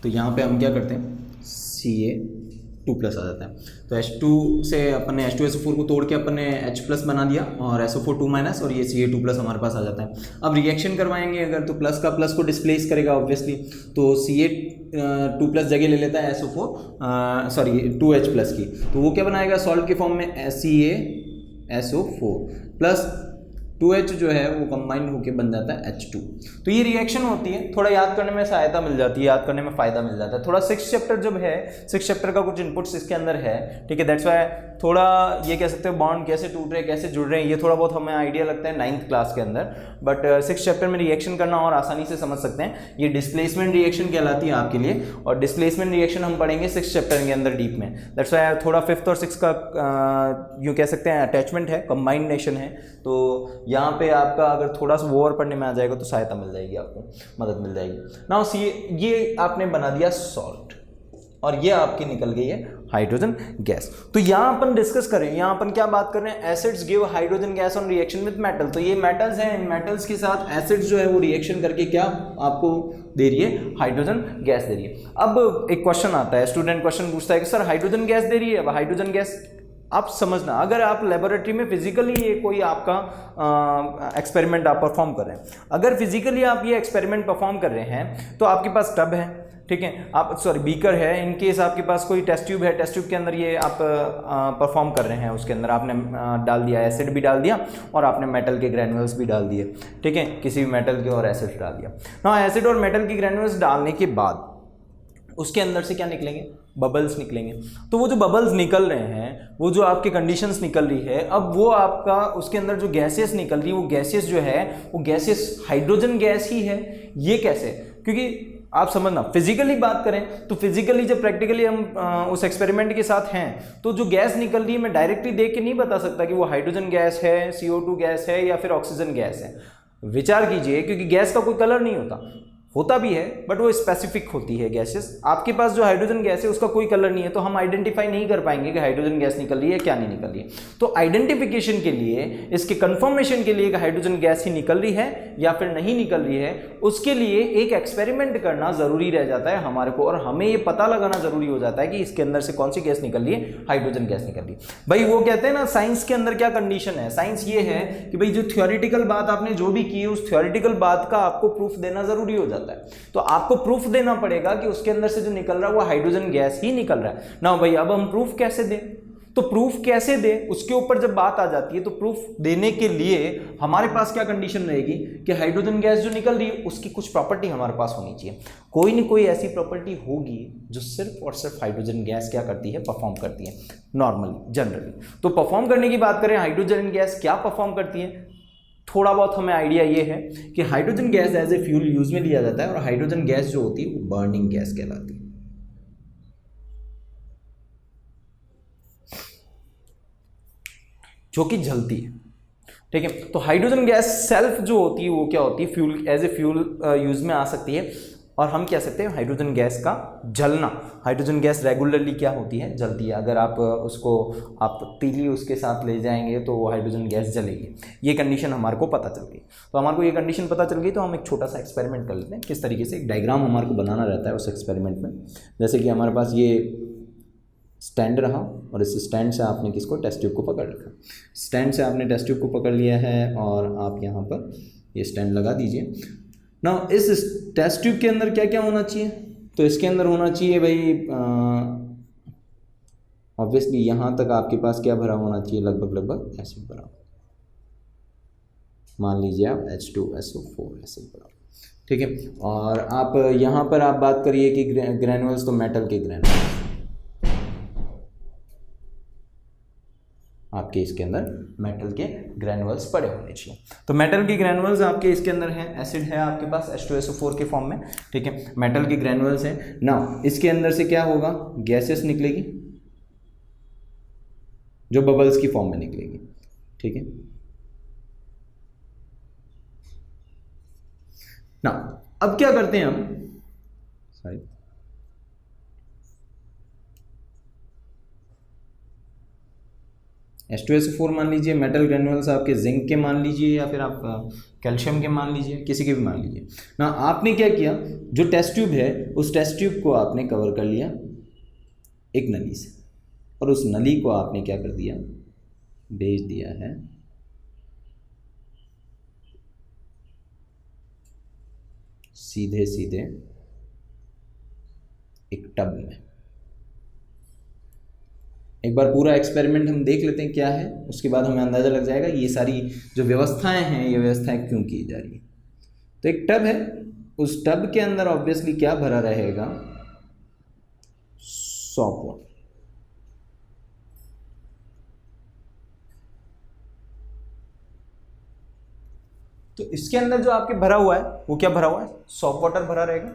तो यहाँ पे हम क्या करते हैं Ca2+ आ जाता है। तो H2 से अपन ने H2SO4 को तोड़ के अपन ने H+ बना दिया और SO4 2- और ये Ca2+ हमारे पास आ जाता है। अब रिएक्शन करवाएंगे अगर तो प्लस का प्लस को डिस्प्लेस करेगा ऑब्वियसली, तो Ca2+ जगह ले लेता है SO4 2H+ की, तो वो क्या बनाएगा सॉल्ट के फॉर्म में CaSO4 प्लस 2H जो है वो कंबाइंड होकर बन जाता है H2। तो ये रिएक्शन होती है, थोड़ा याद करने में सहायता मिल जाती है, याद करने में फ़ायदा मिल जाता है। थोड़ा 6th चैप्टर जब है, 6th चैप्टर का कुछ इनपुट्स इसके अंदर है, ठीक है, दैट्स वाई थोड़ा ये कह सकते हो बॉन्ड कैसे टूट रहे हैं, कैसे जुड़ रहे हैं, ये थोड़ा बहुत हमें आइडिया लगता है 9th क्लास के अंदर, बट 6th चैप्टर में रिएक्शन करना और आसानी से समझ सकते हैं। ये डिस्प्लेसमेंट रिएक्शन कहलाती है आपके लिए, और डिस्प्लेसमेंट रिएक्शन हम पढ़ेंगे 6th चैप्टर के अंदर डीप में। दैट्स वाई थोड़ा 5th और 6th का यूँ कह सकते हैं अटैचमेंट है, कंबाइंडेशन है, तो यहाँ पे आपका अगर थोड़ा सा ओवर पढ़ने में आ जाएगा तो सहायता मिल जाएगी, आपको मदद मिल जाएगी। नाउ सी ये आपने बना दिया सॉल्ट और ये आपकी निकल गई है हाइड्रोजन गैस। तो यहाँ अपन डिस्कस करें, यहाँ अपन क्या बात कर रहे हैं, acids give hydrogen gas on reaction with metal. तो ये मेटल्स हैं, इन मेटल्स के साथ एसिड्स जो है वो रिएक्शन करके क्या आपको दे रही है, हाइड्रोजन गैस दे रही है। अब एक क्वेश्चन आता है, स्टूडेंट क्वेश्चन पूछता है कि सर हाइड्रोजन गैस दे रही है। अब हाइड्रोजन गैस आप समझना, अगर आप लेबोरेटरी में फिजिकली ये कोई आपका एक्सपेरिमेंट आप परफॉर्म कर रहे हैं, अगर फिजिकली आप ये एक्सपेरिमेंट परफॉर्म कर रहे हैं तो आपके पास टब है, ठीक है, आप बीकर है, इन केस आपके पास कोई टेस्ट ट्यूब है, टेस्ट ट्यूब के अंदर ये आप परफॉर्म कर रहे हैं, उसके अंदर आपने डाल दिया एसिड भी डाल दिया और आपने मेटल के ग्रैन्युल्स भी डाल दिए, ठीक है, किसी भी मेटल के और एसिड डाल दिया। हाँ, एसिड और मेटल की ग्रैन्युल्स डालने के बाद उसके अंदर से क्या निकलेंगे, बबल्स निकलेंगे। तो वो जो बबल्स निकल रहे हैं, वो जो आपके कंडीशंस निकल रही है, अब वो आपका उसके अंदर जो गैसेस निकल रही है, वो गैसेस जो है वो गैसेस हाइड्रोजन गैस ही है। ये कैसे, क्योंकि आप समझना फिजिकली बात करें तो फिजिकली जब प्रैक्टिकली हम उस एक्सपेरिमेंट के साथ हैं तो जो गैस निकल रही है मैं डायरेक्टली देख के नहीं बता सकता कि वो हाइड्रोजन गैस है, CO2 गैस है या फिर ऑक्सीजन गैस है। विचार कीजिए, क्योंकि गैस का कोई कलर नहीं होता भी है बट वो स्पेसिफिक होती है गैसेस। आपके पास जो हाइड्रोजन गैस है उसका कोई कलर नहीं है, तो हम आइडेंटिफाई नहीं कर पाएंगे कि हाइड्रोजन गैस निकल रही है क्या नहीं निकल रही है। तो आइडेंटिफिकेशन के लिए, इसके कंफर्मेशन के लिए कि हाइड्रोजन गैस ही निकल रही है या फिर नहीं निकल रही है, उसके लिए एक एक्सपेरिमेंट करना जरूरी रह जाता है हमारे को, और हमें ये पता लगाना जरूरी हो जाता है कि इसके अंदर से कौन सी गैस निकल रही है, हाइड्रोजन गैस निकल रही है। भाई वो कहते हैं ना साइंस के अंदर क्या कंडीशन है, साइंस ये है कि भाई जो थ्योरेटिकल बात आपने जो भी की है उस थ्योरेटिकल बात का आपको प्रूफ देना जरूरी हो जाता है। तो आपको प्रूफ देना पड़ेगा कि उसके अंदर से जो निकल रहा है वो हाइड्रोजन गैस ही निकल रहा है ना। भाई अब हम प्रूफ कैसे दें, तो प्रूफ कैसे दें उसके ऊपर जब बात आ जाती है तो प्रूफ देने के लिए हमारे पास क्या कंडीशन रहेगी कि हाइड्रोजन गैस जो निकल रही है उसकी कुछ प्रॉपर्टी हमारे पास होनी चाहिए। कोई ना कोई ऐसी प्रॉपर्टी होगी जो सिर्फ और सिर्फ हाइड्रोजन गैस क्या करती है, परफॉर्म करती है नॉर्मली जनरली। तो परफॉर्म करने की बात करें, हाइड्रोजन गैस क्या परफॉर्म करती है, थोड़ा बहुत हमें आइडिया ये है कि hydrogen gas as a fuel use में लिया जाता है और हाइड्रोजन गैस जो होती है वो बर्निंग गैस कहलाती है। जो कि जलती है, ठीक है। तो हाइड्रोजन गैस सेल्फ जो होती है वो क्या होती है, fuel as a fuel use में आ सकती है। और हम कह सकते हैं हाइड्रोजन गैस का जलना, हाइड्रोजन गैस रेगुलरली क्या होती है, जलती है। अगर आप उसको आप तीली उसके साथ ले जाएंगे तो वो हाइड्रोजन गैस जलेगी। ये कंडीशन हमारे को पता चल गई। तो हमारे को ये कंडीशन पता चल गई तो हम एक छोटा सा एक्सपेरिमेंट कर लेते हैं। किस तरीके से एक डायग्राम हमारे को बनाना रहता है उस एक्सपेरिमेंट में। जैसे कि हमारे पास ये स्टैंड रहा और इस स्टैंड से आपने किसको, टेस्ट ट्यूब को पकड़ रखा। स्टैंड से आपने टेस्ट ट्यूब को पकड़ लिया है और आप यहाँ पर ये स्टैंड लगा दीजिए ना। इस टेस्ट ट्यूब के अंदर क्या क्या होना चाहिए, तो इसके अंदर होना चाहिए भाई ऑब्वियसली यहाँ तक आपके पास क्या भरा होना चाहिए, लगभग एसिड भरा। मान लीजिए आप H2SO4 एसिड भरा, ठीक है। और आप यहाँ पर आप बात करिए कि ग्रैनुअल्स, तो मेटल के ग्रैनुअल्स आपके इसके अंदर मेटल के ग्रैनुअल्स पड़े होने चाहिए। तो मेटल के ग्रैनुअल्स आपके इसके अंदर हैं, एसिड है आपके पास H2SO4 के फॉर्म में, ठीक है। मेटल के ग्रैनुअल्स हैं ना। इसके अंदर से क्या होगा, गैसेस निकलेगी जो बबल्स की फॉर्म में निकलेगी, ठीक है ना। अब क्या करते हैं हम, सॉरी H2SO4 मान लीजिए, मेटल ग्रेन्यूल्स आपके जिंक के मान लीजिए, या फिर आप कैल्शियम के मान लीजिए, किसी के भी मान लीजिए ना। आपने क्या किया, जो टेस्ट ट्यूब है उस टेस्ट ट्यूब को आपने कवर कर लिया एक नली से, और उस नली को आपने क्या कर दिया, भेज दिया है सीधे सीधे एक टब में। एक बार पूरा एक्सपेरिमेंट हम देख लेते हैं क्या है, उसके बाद हमें अंदाज़ा लग जाएगा ये सारी जो व्यवस्थाएं हैं ये व्यवस्थाएं क्यों की जा रही है। तो एक टब है, उस टब के अंदर ऑब्वियसली क्या भरा रहेगा, सॉप वाटर। तो इसके अंदर जो आपके भरा हुआ है वो क्या भरा हुआ है, सॉप वाटर भरा रहेगा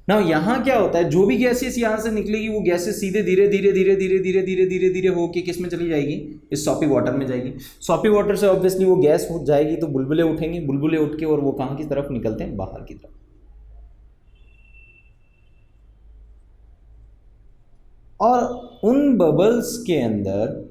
ना। यहां क्या होता है, जो भी गैसेस यहां से निकलेगी वो गैसेस सीधे धीरे धीरे धीरे धीरे धीरे धीरे धीरे धीरे होके किस में चली जाएगी, इस सॉपी वाटर में जाएगी। सॉपी वाटर से ऑब्वियसली वो गैस हो जाएगी तो बुलबुले उठेंगे, बुलबुले उठ के और वो कहां की तरफ निकलते हैं, बाहर की तरफ। और उन बबल्स के अंदर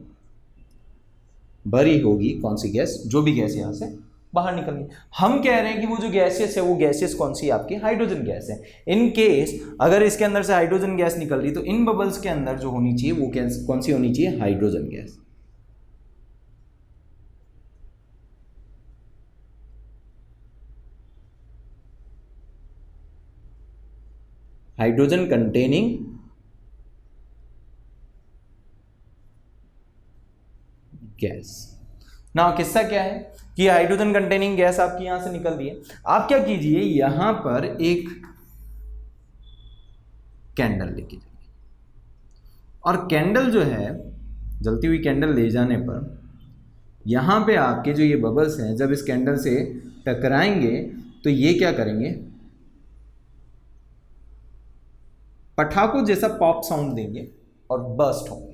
भरी होगी कौन सी गैस, जो भी गैस यहां से बाहर निकल गई। हम कह रहे हैं कि वो जो गैसेस है वो गैसेस कौन सी, आपकी हाइड्रोजन गैस है। इन केस अगर इसके अंदर से हाइड्रोजन गैस निकल रही तो इन बबल्स के अंदर जो होनी चाहिए वो कौन सी होनी चाहिए, hydrogen gas. Hydrogen containing gas ना। किस्सा क्या है कि हाइड्रोजन कंटेनिंग गैस आपकी यहां से निकल रही है। आप क्या कीजिए, यहां पर एक कैंडल लेके जाइए, और कैंडल जो है, जलती हुई कैंडल ले जाने पर यहां पे आपके जो ये बबल्स हैं जब इस कैंडल से टकराएंगे तो ये क्या करेंगे, पटाखों जैसा पॉप साउंड देंगे और बर्स्ट होंगे।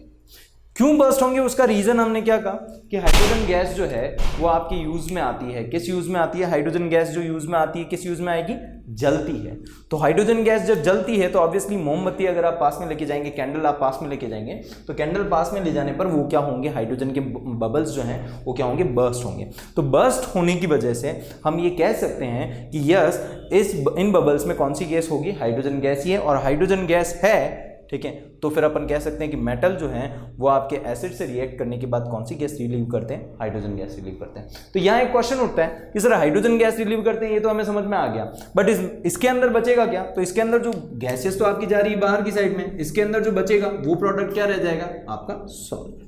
क्यों बर्स्ट होंगे, उसका रीजन हमने क्या कहा कि हाइड्रोजन गैस जो है वो आपके यूज में आती है। किस यूज में आती है, हाइड्रोजन गैस जो यूज में आती है किस यूज में आएगी, जलती है। तो हाइड्रोजन गैस जब जलती है तो ऑब्वियसली मोमबत्ती अगर आप पास में लेके जाएंगे, कैंडल आप पास में लेके जाएंगे, तो कैंडल पास में ले जाने पर वो क्या होंगे, हाइड्रोजन के बबल्स जो हैं वो क्या होंगे, बर्स्ट होंगे। तो बर्स्ट होने की वजह से हम ये कह सकते हैं कि यस इन बबल्स में कौन सी गैस होगी, हाइड्रोजन गैस ही है। और हाइड्रोजन गैस है, ठीक है, तो फिर अपन कह सकते हैं कि मेटल जो है वो आपके एसिड से रिएक्ट करने के बाद कौन सी गैस रिलीव करते हैं, हाइड्रोजन गैस रिलीव करते हैं। तो यहाँ एक क्वेश्चन उठता है कि सर हाइड्रोजन गैस रिलीव करते हैं, ये तो हमें समझ में आ गया, बट इसके अंदर बचेगा क्या। तो इसके अंदर जो गैसेस तो आपकी जा रही है बाहर की साइड में, इसके अंदर जो बचेगा वो प्रोडक्ट क्या रह जाएगा, आपका सॉल्ट।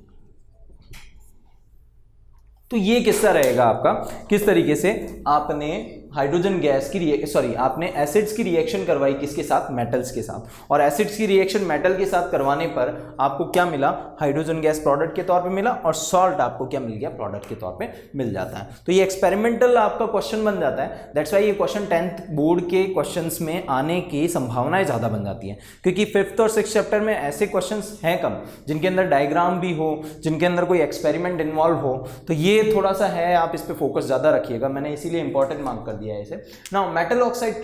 तो ये किस्सा रहेगा आपका, किस तरीके से आपने हाइड्रोजन गैस की आपने एसिड्स की रिएक्शन करवाई किसके साथ, मेटल्स के साथ, और एसिड्स की रिएक्शन मेटल के साथ करवाने पर आपको क्या मिला, हाइड्रोजन गैस प्रोडक्ट के तौर पे मिला, और सॉल्ट आपको क्या मिल गया, प्रोडक्ट के तौर पे मिल जाता है। तो ये एक्सपेरिमेंटल आपका क्वेश्चन बन जाता है। दैट्स वाई ये क्वेश्चन 10th बोर्ड के क्वेश्चंस में आने की संभावनाएं ज़्यादा बन जाती हैं, क्योंकि 5th और 6th चैप्टर में ऐसे क्वेश्चन हैं कम जिनके अंदर डायग्राम भी हो, जिनके अंदर कोई एक्सपेरिमेंट इन्वॉल्व हो। तो ये थोड़ा सा है, आप इस पर फोकस ज़्यादा रखिएगा, मैंने इसीलिए इंपॉर्टेंट मार्क कर दिया है इसे। Now metal oxide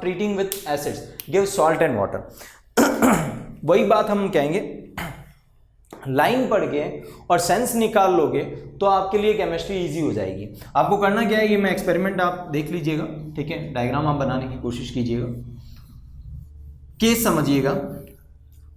treating with acids give salt and water. वही बात हम कहेंगे, लाइन पढ़ के और सेंस निकाल लोगे तो आपके लिए केमिस्ट्री इजी हो जाएगी। आपको करना क्या है, ये मैं एक्सपेरिमेंट आप देख लीजिएगा, ठीक है, डायग्राम आप बनाने की कोशिश कीजिएगा, केस समझिएगा।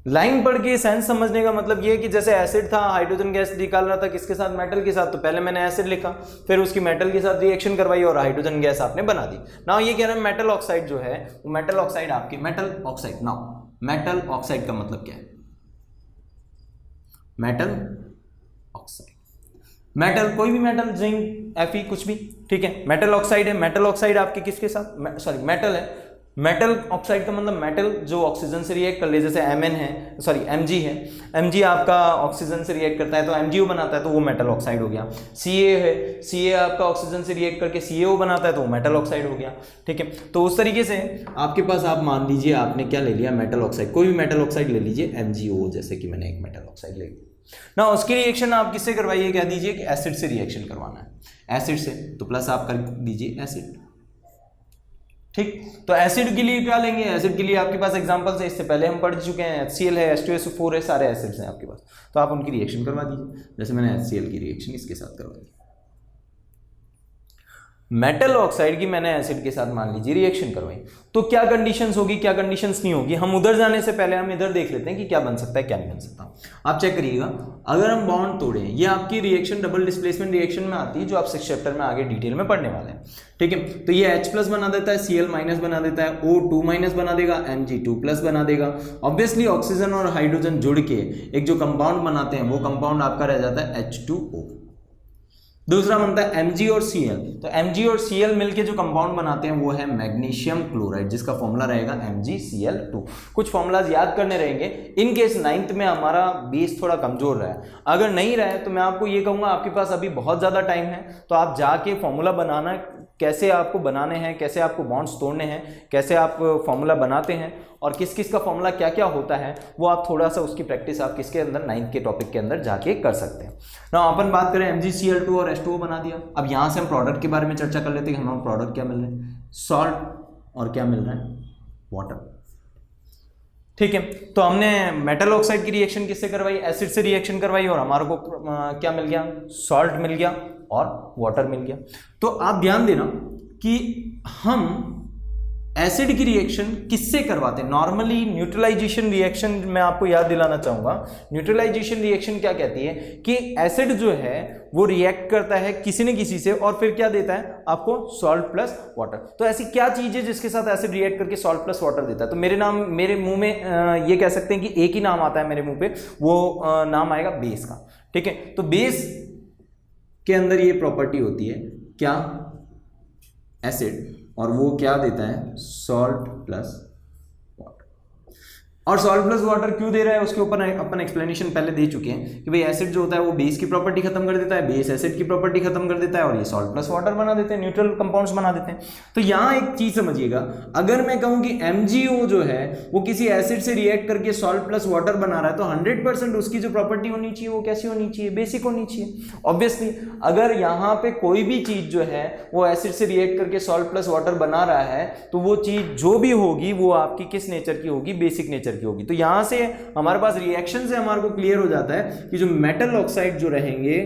लाइन पढ़ के सेंस समझने का मतलब ये है कि जैसे एसिड था, हाइड्रोजन गैस निकाल रहा था किसके साथ, मेटल के साथ, तो पहले मैंने एसिड लिखा, फिर उसकी मेटल के साथ रिएक्शन करवाई और हाइड्रोजन गैस आपने बना दी। नाउ ये कह रहे हैं मेटल ऑक्साइड जो है वो मेटल ऑक्साइड आपकी metal oxide. Now metal oxide का मतलब क्या है, मेटल ऑक्साइड, मेटल कोई भी मेटल, जिंक, Fe कुछ भी, ठीक है, मेटल ऑक्साइड है। मेटल ऑक्साइड आपके किसके साथ, मेटल है। मेटल ऑक्साइड का मतलब मेटल जो ऑक्सीजन से रिएक्ट कर ले, जैसे Mn है, Mg है, Mg आपका ऑक्सीजन से रिएक्ट करता है तो MgO बनाता है, तो वो मेटल ऑक्साइड हो गया। Ca है, Ca आपका ऑक्सीजन से रिएक्ट करके CaO बनाता है तो वो मेटल ऑक्साइड हो गया, ठीक है। तो उस तरीके से आपके पास, आप मान लीजिए आपने क्या ले लिया, मेटल ऑक्साइड, कोई भी मेटल ऑक्साइड ले लीजिए, MgO, जैसे कि मैंने एक मेटल ऑक्साइड ले लिया ना, उसकी रिएक्शन आप किससे करवाइए, कह दीजिए कि एसिड से रिएक्शन करवाना है, एसिड से, तो प्लस आप कर दीजिए एसिड, ठीक। तो एसिड के लिए क्या लेंगे, एसिड के लिए आपके पास एग्जांपल्स है, इससे पहले हम पढ़ चुके हैं, HCl है, H2SO4 है, सारे एसिड्स हैं आपके पास, तो आप उनकी रिएक्शन करवा दीजिए। जैसे मैंने HCl की रिएक्शन इसके साथ करवा दी, मेटल ऑक्साइड की मैंने एसिड के साथ मान लीजिए रिएक्शन करवाई, तो क्या कंडीशंस होगी, क्या कंडीशंस नहीं होगी, हम उधर जाने से पहले हम इधर देख लेते हैं कि क्या बन सकता है क्या नहीं बन सकता। आप चेक करिएगा, अगर हम बॉन्ड तोड़ें, ये आपकी रिएक्शन डबल डिस्प्लेसमेंट रिएक्शन में आती है, जो आप 6th चैप्टर में आगे डिटेल में पढ़ने वाले हैं, ठीक है। तो ये H+ बना देता है, Cl- बना देता है, O2- बना देगा, Mg2+ बना देगा। ऑब्वियसली ऑक्सीजन और हाइड्रोजन जुड़ के एक जो कंपाउंड बनाते हैं, वो कंपाउंड आपका रह जाता है H2O। दूसरा बनता है Mg और Cl, तो Mg और Cl मिलके जो कंपाउंड बनाते हैं वो है मैग्नीशियम क्लोराइड, जिसका फॉर्मूला रहेगा MgCl2। कुछ फॉर्मूलाज याद करने रहेंगे, इन केस 9th में हमारा बेस थोड़ा कमजोर रहा है, अगर नहीं रहा है तो मैं आपको ये कहूँगा आपके पास अभी बहुत ज़्यादा टाइम है, तो आप जाके फॉर्मूला बनाना, कैसे आपको बनाने हैं, कैसे आपको बॉन्ड्स तोड़ने हैं, कैसे आप फॉर्मूला बनाते हैं और किस किस का फॉर्मूला क्या क्या होता है, वो आप थोड़ा सा उसकी प्रैक्टिस आप किसके अंदर 9th के टॉपिक के अंदर जाके कर सकते हैं ना। अपन बात करें MgCl2 और H2O बना दिया, अब यहाँ से हम प्रोडक्ट के बारे में चर्चा कर लेते हैं। हमें प्रोडक्ट क्या मिल रहे हैं, सॉल्ट और क्या मिल रहा है, वाटर, ठीक है। तो हमने मेटल ऑक्साइड की रिएक्शन किससे करवाई, एसिड से रिएक्शन करवाई और हमारे को क्या मिल गया, सॉल्ट मिल गया और वाटर मिल गया। तो आप ध्यान देना कि हम एसिड की रिएक्शन किससे करवाते हैं, नॉर्मली न्यूट्रलाइजेशन रिएक्शन। मैं आपको याद दिलाना चाहूंगा, न्यूट्रलाइजेशन रिएक्शन क्या कहती है कि एसिड जो है वो रिएक्ट करता है किसी न किसी से और फिर क्या देता है आपको, सॉल्ट प्लस वाटर। तो ऐसी क्या चीज है जिसके साथ एसिड रिएक्ट करके सॉल्ट प्लस वाटर देता है, तो मेरे मुंह में ये कह सकते हैं कि एक ही नाम आता है मेरे मुंह पे, वो नाम आएगा बेस का, ठीक है। तो बेस के अंदर ये प्रॉपर्टी होती है क्या, एसिड, और वो क्या देता है, सॉल्ट प्लस वाटर। और सॉल्ट प्लस वाटर क्यों दे रहा है, उसके ऊपर अपन एक्सप्लेनेशन पहले दे चुके हैं कि भाई एसिड जो होता है वो बेस की प्रॉपर्टी खत्म कर देता है, बेस एसिड की प्रॉपर्टी खत्म कर देता है और ये सॉल्ट प्लस वाटर बना देते हैं, न्यूट्रल कंपाउंड्स बना देते हैं। तो यहाँ एक चीज समझिएगा, अगर मैं कहूँ कि MgO जो है वो किसी एसिड से रिएक्ट करके सॉल्ट प्लस वाटर बना रहा है, तो 100% उसकी जो प्रॉपर्टी होनी चाहिए वो कैसी होनी चाहिए, बेसिक होनी चाहिए। ऑब्वियसली अगर यहाँ पे कोई भी चीज जो है वो एसिड से रिएक्ट करके सॉल्ट प्लस वाटर बना रहा है, तो वो चीज जो भी होगी वो आपकी किस नेचर की होगी, बेसिक नेचर की होगी। तो यहां से हमारे पास रिएक्शन से हमारे को क्लियर हो जाता है कि जो मेटल ऑक्साइड जो रहेंगे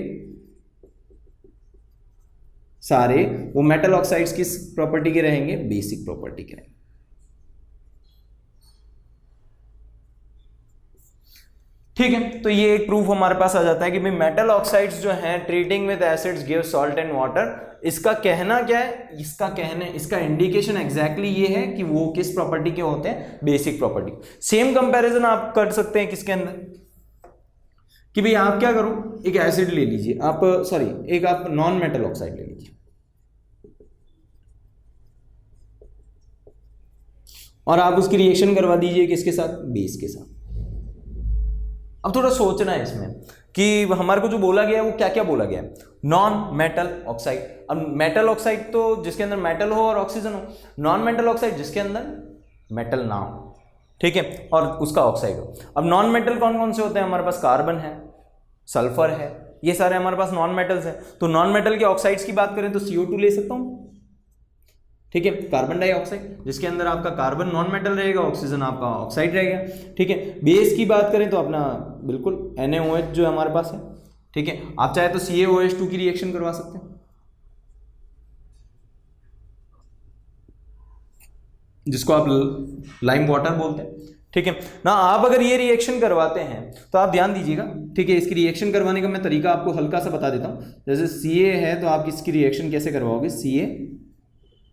सारे, वो मेटल ऑक्साइड्स किस प्रॉपर्टी के रहेंगे, बेसिक प्रॉपर्टी के रहेंगे। ठीक है, तो ये एक प्रूफ हमारे पास आ जाता है कि भाई मेटल ऑक्साइड्स जो हैं treating with acids give salt and water. इसका कहना क्या है, इसका इंडिकेशन एग्जैक्टली ये है कि वो किस प्रॉपर्टी के होते हैं, बेसिक प्रॉपर्टी। सेम कंपैरिजन आप कर सकते हैं किसके अंदर, कि भाई आप क्या करो, एक एसिड ले लीजिए आप, एक आप नॉन मेटल ऑक्साइड ले लीजिए और आप उसकी रिएक्शन करवा दीजिए किसके साथ, बेस के साथ। अब थोड़ा सोचना है इसमें कि हमारे को जो बोला गया है वो क्या क्या बोला गया है, नॉन मेटल ऑक्साइड। अब मेटल ऑक्साइड तो जिसके अंदर मेटल हो और ऑक्सीजन हो, नॉन मेटल ऑक्साइड जिसके अंदर मेटल ना हो, ठीक है, और उसका ऑक्साइड हो। अब नॉन मेटल कौन कौन से होते हैं, हमारे पास कार्बन है, सल्फर है, ये सारे हमारे पास नॉन मेटल्स हैं। तो नॉन मेटल के ऑक्साइड्स की बात करें तो CO2 ले सकता हूं, ठीक है, कार्बन डाइऑक्साइड, जिसके अंदर आपका कार्बन नॉन मेटल रहेगा, ऑक्सीजन आपका ऑक्साइड रहेगा, ठीक है। बेस की बात करें तो अपना बिल्कुल NaOH जो हमारे पास है, ठीक है। आप चाहे तो CaOH2 की रिएक्शन करवा सकते हैं, जिसको आप लाइम वाटर बोलते हैं, ठीक है ना। आप अगर ये रिएक्शन करवाते हैं तो आप ध्यान दीजिएगा, ठीक है। इसकी रिएक्शन करवाने का मैं तरीका आपको हल्का सा बता देता हूं। जैसे Ca है तो आप इसकी रिएक्शन कैसे करवाओगे, Ca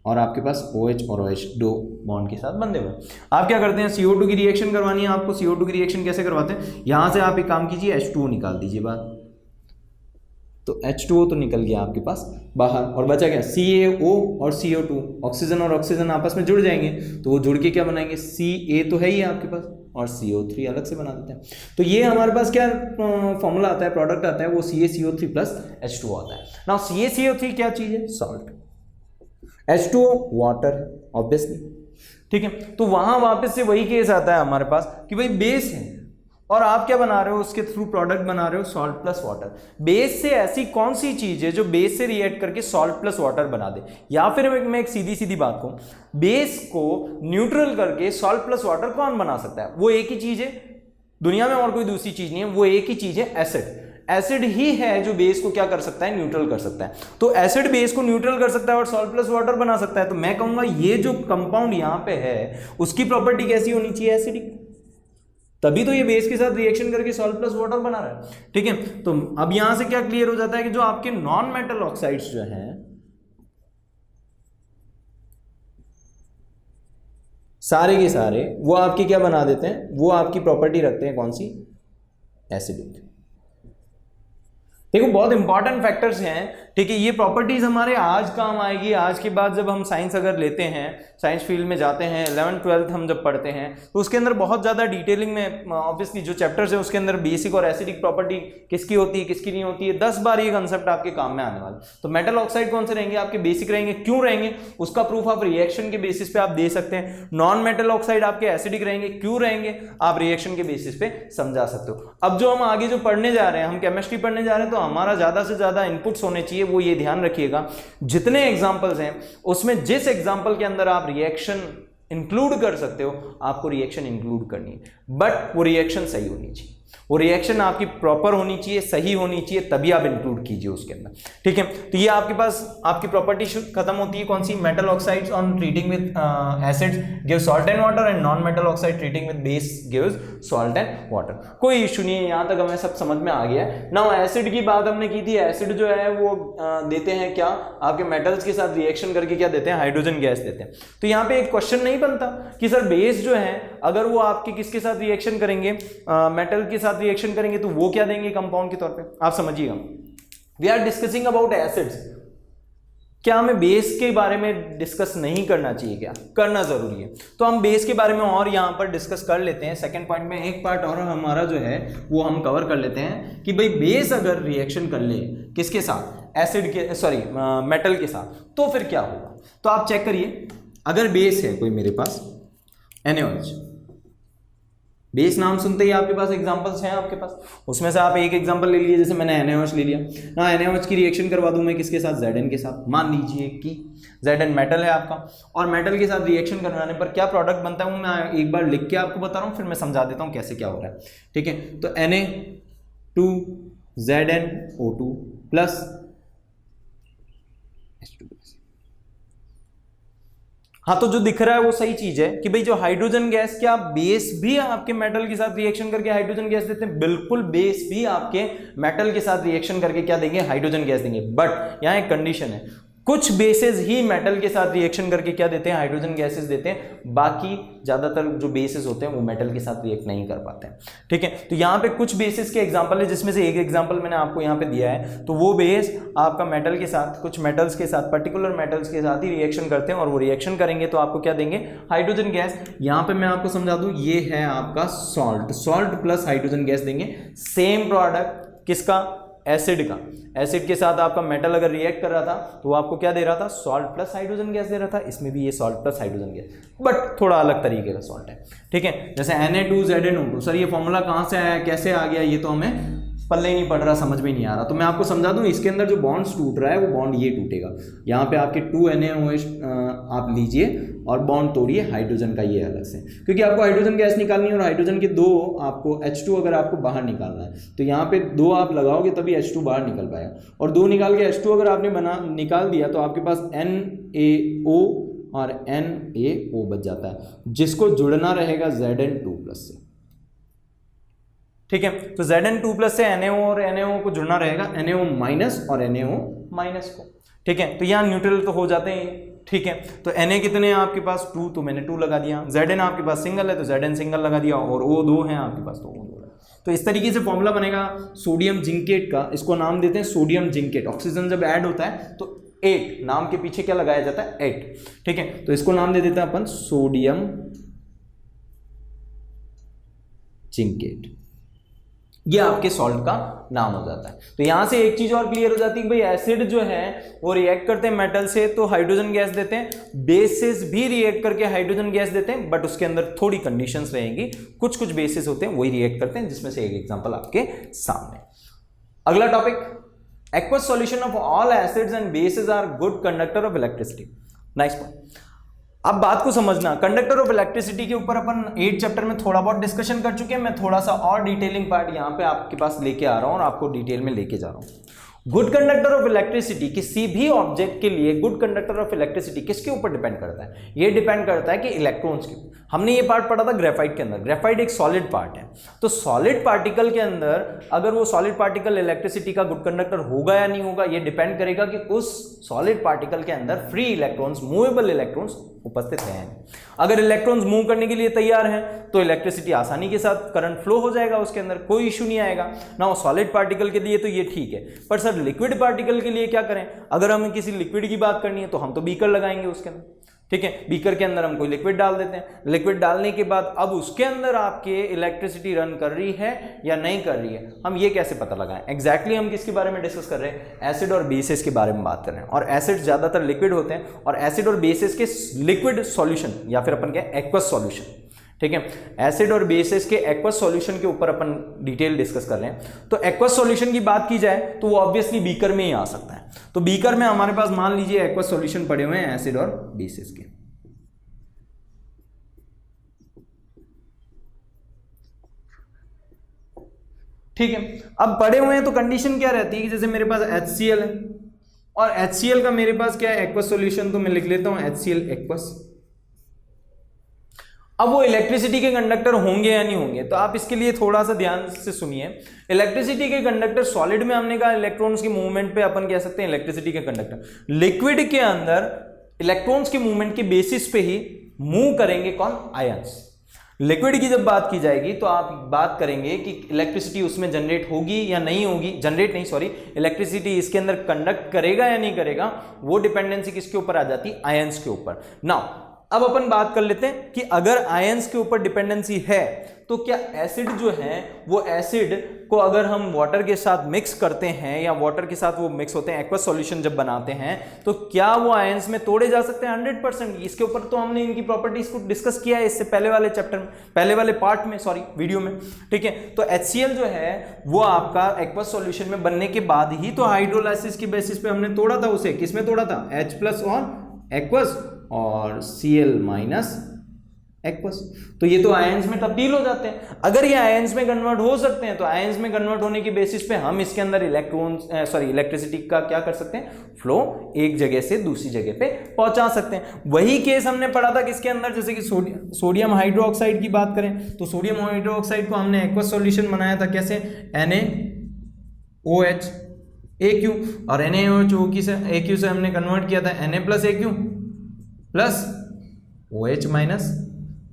और आपके पास OH और OH दो बॉन्ड के साथ बंधे हुए। आप क्या करते हैं, CO2 की रिएक्शन करवानी है आपको। CO2 की रिएक्शन कैसे करवाते हैं, यहां से आप एक काम कीजिए, H2O निकाल दीजिए बाहर, तो H2O तो निकल गया आपके पास बाहर, और बचा क्या, CaO और CO2। ऑक्सीजन और ऑक्सीजन आपस में जुड़ जाएंगे तो वो जुड़ के क्या बनाएंगे, Ca तो है ही आपके पास, और CO3 अलग से बना देते हैं। तो ये हमारे पास क्या फॉर्मूला आता है, प्रोडक्ट आता है, वो CaCO3 प्लस H2O आता है। नाउ CaCO3 क्या चीज है, सॉल्ट, H2O वाटर ऑब्वियसली, ठीक है। तो वहां वापस से वही केस आता है हमारे पास कि भाई बेस है, और आप क्या बना रहे हो, उसके थ्रू प्रोडक्ट बना रहे हो सॉल्ट प्लस वाटर। बेस से ऐसी कौन सी चीज है जो बेस से रिएक्ट करके सॉल्ट प्लस वाटर बना दे? या फिर मैं एक सीधी सीधी बात कहूं, बेस को न्यूट्रल करके सॉल्ट प्लस वाटर कौन बना सकता है? वो एक ही चीज है दुनिया में, और कोई दूसरी चीज नहीं है, वो एक ही चीज है, एसिड। एसिड ही है जो बेस को क्या कर सकता है, न्यूट्रल कर सकता है। तो एसिड बेस को न्यूट्रल कर सकता है और सॉल्ट प्लस वाटर बना सकता है। तो मैं कहूंगा ये जो कंपाउंड यहां पे है उसकी प्रॉपर्टी कैसी होनी चाहिए, एसिडिक, तभी तो ये बेस के साथ रिएक्शन करके सॉल्ट प्लस वाटर बना रहा है। ठीक है, तो अब यहां से क्या क्लियर हो जाता है कि जो आपके नॉन मेटल ऑक्साइड्स जो हैं, सारे के सारे वो आपके क्या बना देते हैं, वो आपकी प्रॉपर्टी रखते हैं कौन सी, एसिडिक। देखो बहुत इंपॉर्टेंट फैक्टर्स हैं, ठीक है, ये प्रॉपर्टीज हमारे आज काम आएगी। आज के बाद जब हम साइंस अगर लेते हैं, साइंस फील्ड में जाते हैं, 11th 12th हम जब पढ़ते हैं तो उसके अंदर बहुत ज़्यादा डिटेलिंग में ऑब्वियसली जो चैप्टर्स है उसके अंदर बेसिक और एसिडिक प्रॉपर्टी किसकी होती है किसकी नहीं होती है, 10 बार ये कंसेप्ट आपके काम में आने वाला। तो मेटल ऑक्साइड कौन से रहेंगे, आपके बेसिक रहेंगे। क्यों रहेंगे उसका प्रूफ आप रिएक्शन के बेसिस पे आप दे सकते हैं। नॉन मेटल ऑक्साइड आपके एसिडिक रहेंगे। क्यों रहेंगे, आप रिएक्शन के बेसिस पे समझा सकते हो। अब जो हम आगे जो पढ़ने जा रहे हैं, हम केमिस्ट्री पढ़ने जा रहे हैं, तो हमारा ज़्यादा से ज़्यादा इनपुट्स होने चाहिए। वो ये ध्यान रखिएगा जितने एग्जाम्पल्स हैं उसमें जिस एग्जाम्पल के अंदर आप रिएक्शन इंक्लूड कर सकते हो आपको रिएक्शन इंक्लूड करनी है, बट वो रिएक्शन सही होनी चाहिए, वो रिएक्शन आपकी प्रॉपर होनी चाहिए, सही होनी चाहिए, तभी आप इंक्लूड कीजिए उसके अंदर। ठीक है, तो ये आपके पास आपकी प्रॉपर्टी खत्म होती है कौन सी, metal oxides on treating with acids give salt and water, and non metal oxide treating with base gives salt and water. कोई इशू नहीं है, यहां तक हमें सब समझ में आ गया है। नाउ एसिड की बात हमने की थी। एसिड जो है वो देते हैं क्या, आपके मेटल्स के साथ रिएक्शन करके क्या देते हैं, हाइड्रोजन गैस देते हैं। तो यहाँ पे एक क्वेश्चन नहीं बनता कि सर बेस जो है अगर वो आपके किसके साथ रिएक्शन करेंगे, मेटल के साथ रिएक्शन करेंगे तो वो क्या देंगे कंपाउंड के तौर पे, आप समझिएगा। We are discussing about acids. क्या हमें बेस के बारे में डिस्कस नहीं करना चाहिए, क्या करना जरूरी है? तो हम बेस के बारे में और यहां पर डिस्कस कर लेते हैं। सेकंड पॉइंट में एक पार्ट और हमारा जो है वो हम कवर कर लेते हैं कि भाई बेस अगर रिएक्शन कर ले किसके साथ, एसिड के, सॉरी मेटल के साथ, तो फिर क्या होगा। तो आप चेक करिए, अगर बेस है कोई मेरे पास NaOH, बेस नाम सुनते ही आपके पास एग्जांपल्स हैं आपके पास, उसमें से आप एक एग्जांपल ले लीजिए, जैसे मैंने NaOH ले लिया ना, NaOH की रिएक्शन करवा दूं मैं किसके साथ, Zn के साथ। मान लीजिए कि Zn मेटल है आपका, और मेटल के साथ रिएक्शन करवाने पर क्या प्रोडक्ट बनता है वो मैं एक बार लिख के आपको बता रहा हूँ, फिर मैं समझा देता हूँ कैसे क्या हो रहा है। ठीक है, तो Na2ZnO2 प्लस H2। हाँ, तो जो दिख रहा है वो सही चीज है कि भाई जो हाइड्रोजन गैस, क्या बेस भी आपके मेटल के साथ रिएक्शन करके हाइड्रोजन गैस देते हैं? बिल्कुल, बेस भी आपके मेटल के साथ रिएक्शन करके क्या देंगे, हाइड्रोजन गैस देंगे। बट यहाँ एक कंडीशन है, कुछ बेसेस ही मेटल के साथ रिएक्शन करके क्या देते हैं, हाइड्रोजन गैसेस देते हैं। बाकी ज्यादातर जो बेसेस होते हैं वो मेटल के साथ रिएक्ट नहीं कर पाते हैं। ठीक है, तो यहाँ पे कुछ बेसेस के एग्जांपल है, जिसमें से एक एग्जांपल मैंने आपको यहाँ पे दिया है। तो वो बेस आपका मेटल के साथ, कुछ मेटल्स के साथ, पर्टिकुलर मेटल्स के साथ ही रिएक्शन करते हैं, और वो रिएक्शन करेंगे तो आपको क्या देंगे, हाइड्रोजन गैस। यहाँ पे मैं आपको समझा दूं, ये है आपका salt, salt plus hydrogen gas देंगे। सेम प्रोडक्ट किसका, एसिड का। एसिड के साथ आपका मेटल अगर रिएक्ट कर रहा था तो वो आपको क्या दे रहा था, सॉल्ट प्लस हाइड्रोजन गैस दे रहा था। इसमें भी ये salt plus hydrogen gas, but थोड़ा अलग तरीके का सॉल्ट है। ठीक है, जैसे Na2ZnO2, सर ये फॉर्मूला कहाँ से आया, कैसे आ गया, ये तो हमें पल्ले ही नहीं पड़ रहा, समझ में नहीं आ रहा। तो मैं आपको समझा दूं, इसके अंदर जो बॉन्ड्स टूट रहा है वो बॉन्ड ये टूटेगा। यहाँ पे आपके 2 NaOH आप लीजिए और बॉन्ड तोड़िए हाइड्रोजन का ये अलग से, क्योंकि आपको हाइड्रोजन गैस निकालनी है और हाइड्रोजन के 2 आपको H2 अगर आपको बाहर निकालना है तो यहाँ पे 2 आप लगाओगे तभी H2 बाहर निकल पाएगा, और 2 निकाल के H2 अगर आपने निकाल दिया तो आपके पास NaO और NaO बच जाता है, जिसको जुड़ना रहेगा Zn2 प्लस से। ठीक है, तो Zn2 से NaO और NaO को जुड़ना रहेगा, NaO माइनस और NaO माइनस को। ठीक है, तो यहाँ न्यूट्रल तो हो जाते हैं। ठीक है, तो Na कितने हैं आपके पास, 2, तो मैंने 2 लगा दिया। Zn आपके पास सिंगल है तो Zn सिंगल लगा दिया, और O 2 है आपके पास तो O 2 है। तो इस तरीके से फॉर्मूला बनेगा सोडियम जिंकेट का, इसको नाम देते हैं सोडियम जिंकेट। ऑक्सीजन जब ऐड होता है तो 8 नाम के पीछे क्या लगाया जाता है, 8। ठीक है, तो इसको नाम दे देते हैं अपन सोडियम जिंकेट। ये आपके सॉल्ट का नाम हो जाता है। तो यहां से एक चीज और क्लियर हो जाती है कि भाई एसिड जो है वो रिएक्ट करते हैं मेटल से तो हाइड्रोजन गैस देते हैं, बेसिस भी रिएक्ट करके हाइड्रोजन गैस देते हैं, बट उसके अंदर थोड़ी कंडीशंस रहेंगी, कुछ कुछ बेसिस होते हैं वही रिएक्ट करते हैं, जिसमें से एक एग्जांपल आपके सामने। अगला topic, aqueous solution of all acids and bases are good conductor of electricity। Nice point. अब बात को समझना, कंडक्टर ऑफ इलेक्ट्रिसिटी के ऊपर अपन 8 चैप्टर में थोड़ा बहुत डिस्कशन कर चुके हैं, मैं थोड़ा सा और डिटेलिंग पार्ट यहाँ पे आपके पास लेके आ रहा हूँ और आपको डिटेल में लेके जा रहा हूँ। गुड कंडक्टर ऑफ इलेक्ट्रिसिटी, किसी भी ऑब्जेक्ट के लिए गुड कंडक्टर ऑफ इलेक्ट्रिसिटी किसके ऊपर डिपेंड करता है? ये डिपेंड करता है कि इलेक्ट्रॉन्स के। हमने ये पार्ट पढ़ा था ग्रेफाइट के अंदर। ग्रेफाइट एक सॉलिड पार्ट है, तो सॉलिड पार्टिकल के अंदर अगर वो सॉलिड पार्टिकल इलेक्ट्रिसिटी का गुड कंडक्टर होगा या नहीं होगा, ये डिपेंड करेगा कि उस सॉलिड पार्टिकल के अंदर फ्री इलेक्ट्रॉन्स, मूवेबल इलेक्ट्रॉन्स उपस्थित हैं। अगर इलेक्ट्रॉन्स मूव करने के लिए तैयार हैं तो इलेक्ट्रिसिटी आसानी के साथ करंट फ्लो हो जाएगा, उसके अंदर कोई इशू नहीं आएगा ना। सॉलिड पार्टिकल के लिए तो ये ठीक है, पर सर लिक्विड पार्टिकल के लिए क्या करें? अगर हमें किसी लिक्विड की बात करनी है तो हम तो बीकर लगाएंगे उसके अंदर, ठीक है। बीकर के अंदर हम कोई लिक्विड डाल देते हैं, लिक्विड डालने के बाद अब उसके अंदर आपके इलेक्ट्रिसिटी रन कर रही है या नहीं कर रही है, हम ये कैसे पता लगाएं? एग्जैक्टली हम किसके बारे में डिस्कस कर रहे हैं? एसिड और बेसिस के बारे में बात कर रहे हैं। और एसिड ज्यादातर लिक्विड होते हैं और एसिड और बेसिस के लिक्विड सॉल्यूशन या फिर अपन क्या एक्वस सॉल्यूशन, ठीक है। एसिड और बेसिस के एक्वस सॉल्यूशन के ऊपर अपन डिटेल डिस्कस कर रहे हैं। तो एक्वस सॉल्यूशन की बात की जाए तो वो ऑब्वियसली बीकर में ही आ सकता है। तो बीकर में हमारे पास मान लीजिए एक्वस सॉल्यूशन पड़े हुए हैं एसिड और बेसिस के, ठीक है। अब पड़े हुए हैं तो कंडीशन क्या रहती है कि जैसे मेरे पास HCl है और HCl का मेरे पास क्या है? Aqueous solution. तो मैं लिख लेता हूं HCl एक्वस। अब वो इलेक्ट्रिसिटी के कंडक्टर होंगे या नहीं होंगे, तो आप इसके लिए थोड़ा सा ध्यान से सुनिए। इलेक्ट्रिसिटी के कंडक्टर, सॉलिड में हमने कहा इलेक्ट्रॉन्स के मूवमेंट पे अपन कह सकते हैं इलेक्ट्रिसिटी के कंडक्टर। लिक्विड के अंदर इलेक्ट्रॉन्स के मूवमेंट के बेसिस पे ही मूव करेंगे कौन? आयंस। लिक्विड की जब बात की जाएगी तो आप बात करेंगे कि इलेक्ट्रिसिटी उसमें जनरेट होगी या नहीं होगी, जनरेट नहीं सॉरी, इलेक्ट्रिसिटी इसके अंदर कंडक्ट करेगा या नहीं करेगा, वो डिपेंडेंसी किसके ऊपर आ जाती है? आयंस के ऊपर। नाउ अब अपन बात कर लेते हैं कि अगर आयंस के ऊपर डिपेंडेंसी है तो क्या एसिड जो है वो एसिड को अगर हम वाटर के साथ मिक्स करते हैं या वाटर के साथ वो मिक्स होते हैं, एक्वस सॉल्यूशन जब बनाते हैं, तो क्या वो आयंस में तोड़े जा सकते हैं? 100%। इसके ऊपर तो हमने इनकी प्रॉपर्टीज को डिस्कस किया है इससे पहले वाले चैप्टर में, पहले वाले पार्ट में, सॉरी वीडियो में, ठीक है। तो HCl जो है वो आपका एक्वस सॉल्यूशन में बनने के बाद ही तो हाइड्रोलाइसिस की बेसिस पे हमने तोड़ा था उसे। किसमें तोड़ा था? H+ और एक्वस और Cl- एक्वस। तो ये तो आयंस में तब्दील हो जाते हैं। अगर ये आयंस में कन्वर्ट हो सकते हैं तो आयंस में कन्वर्ट होने की बेसिस पे हम इसके अंदर इलेक्ट्रिसिटी का क्या कर सकते हैं? फ्लो एक जगह से दूसरी जगह पे पहुंचा सकते हैं। वही केस हमने पढ़ा था किसके अंदर, जैसे कि सोडियम हाइड्रोक्साइड की बात करें तो सोडियम हाइड्रोक्साइड को हमने एक्वस सॉल्यूशन बनाया था कैसे? NaOH AQ, और NaOH AQ से हमने कन्वर्ट किया था Na+AQ प्लस OH-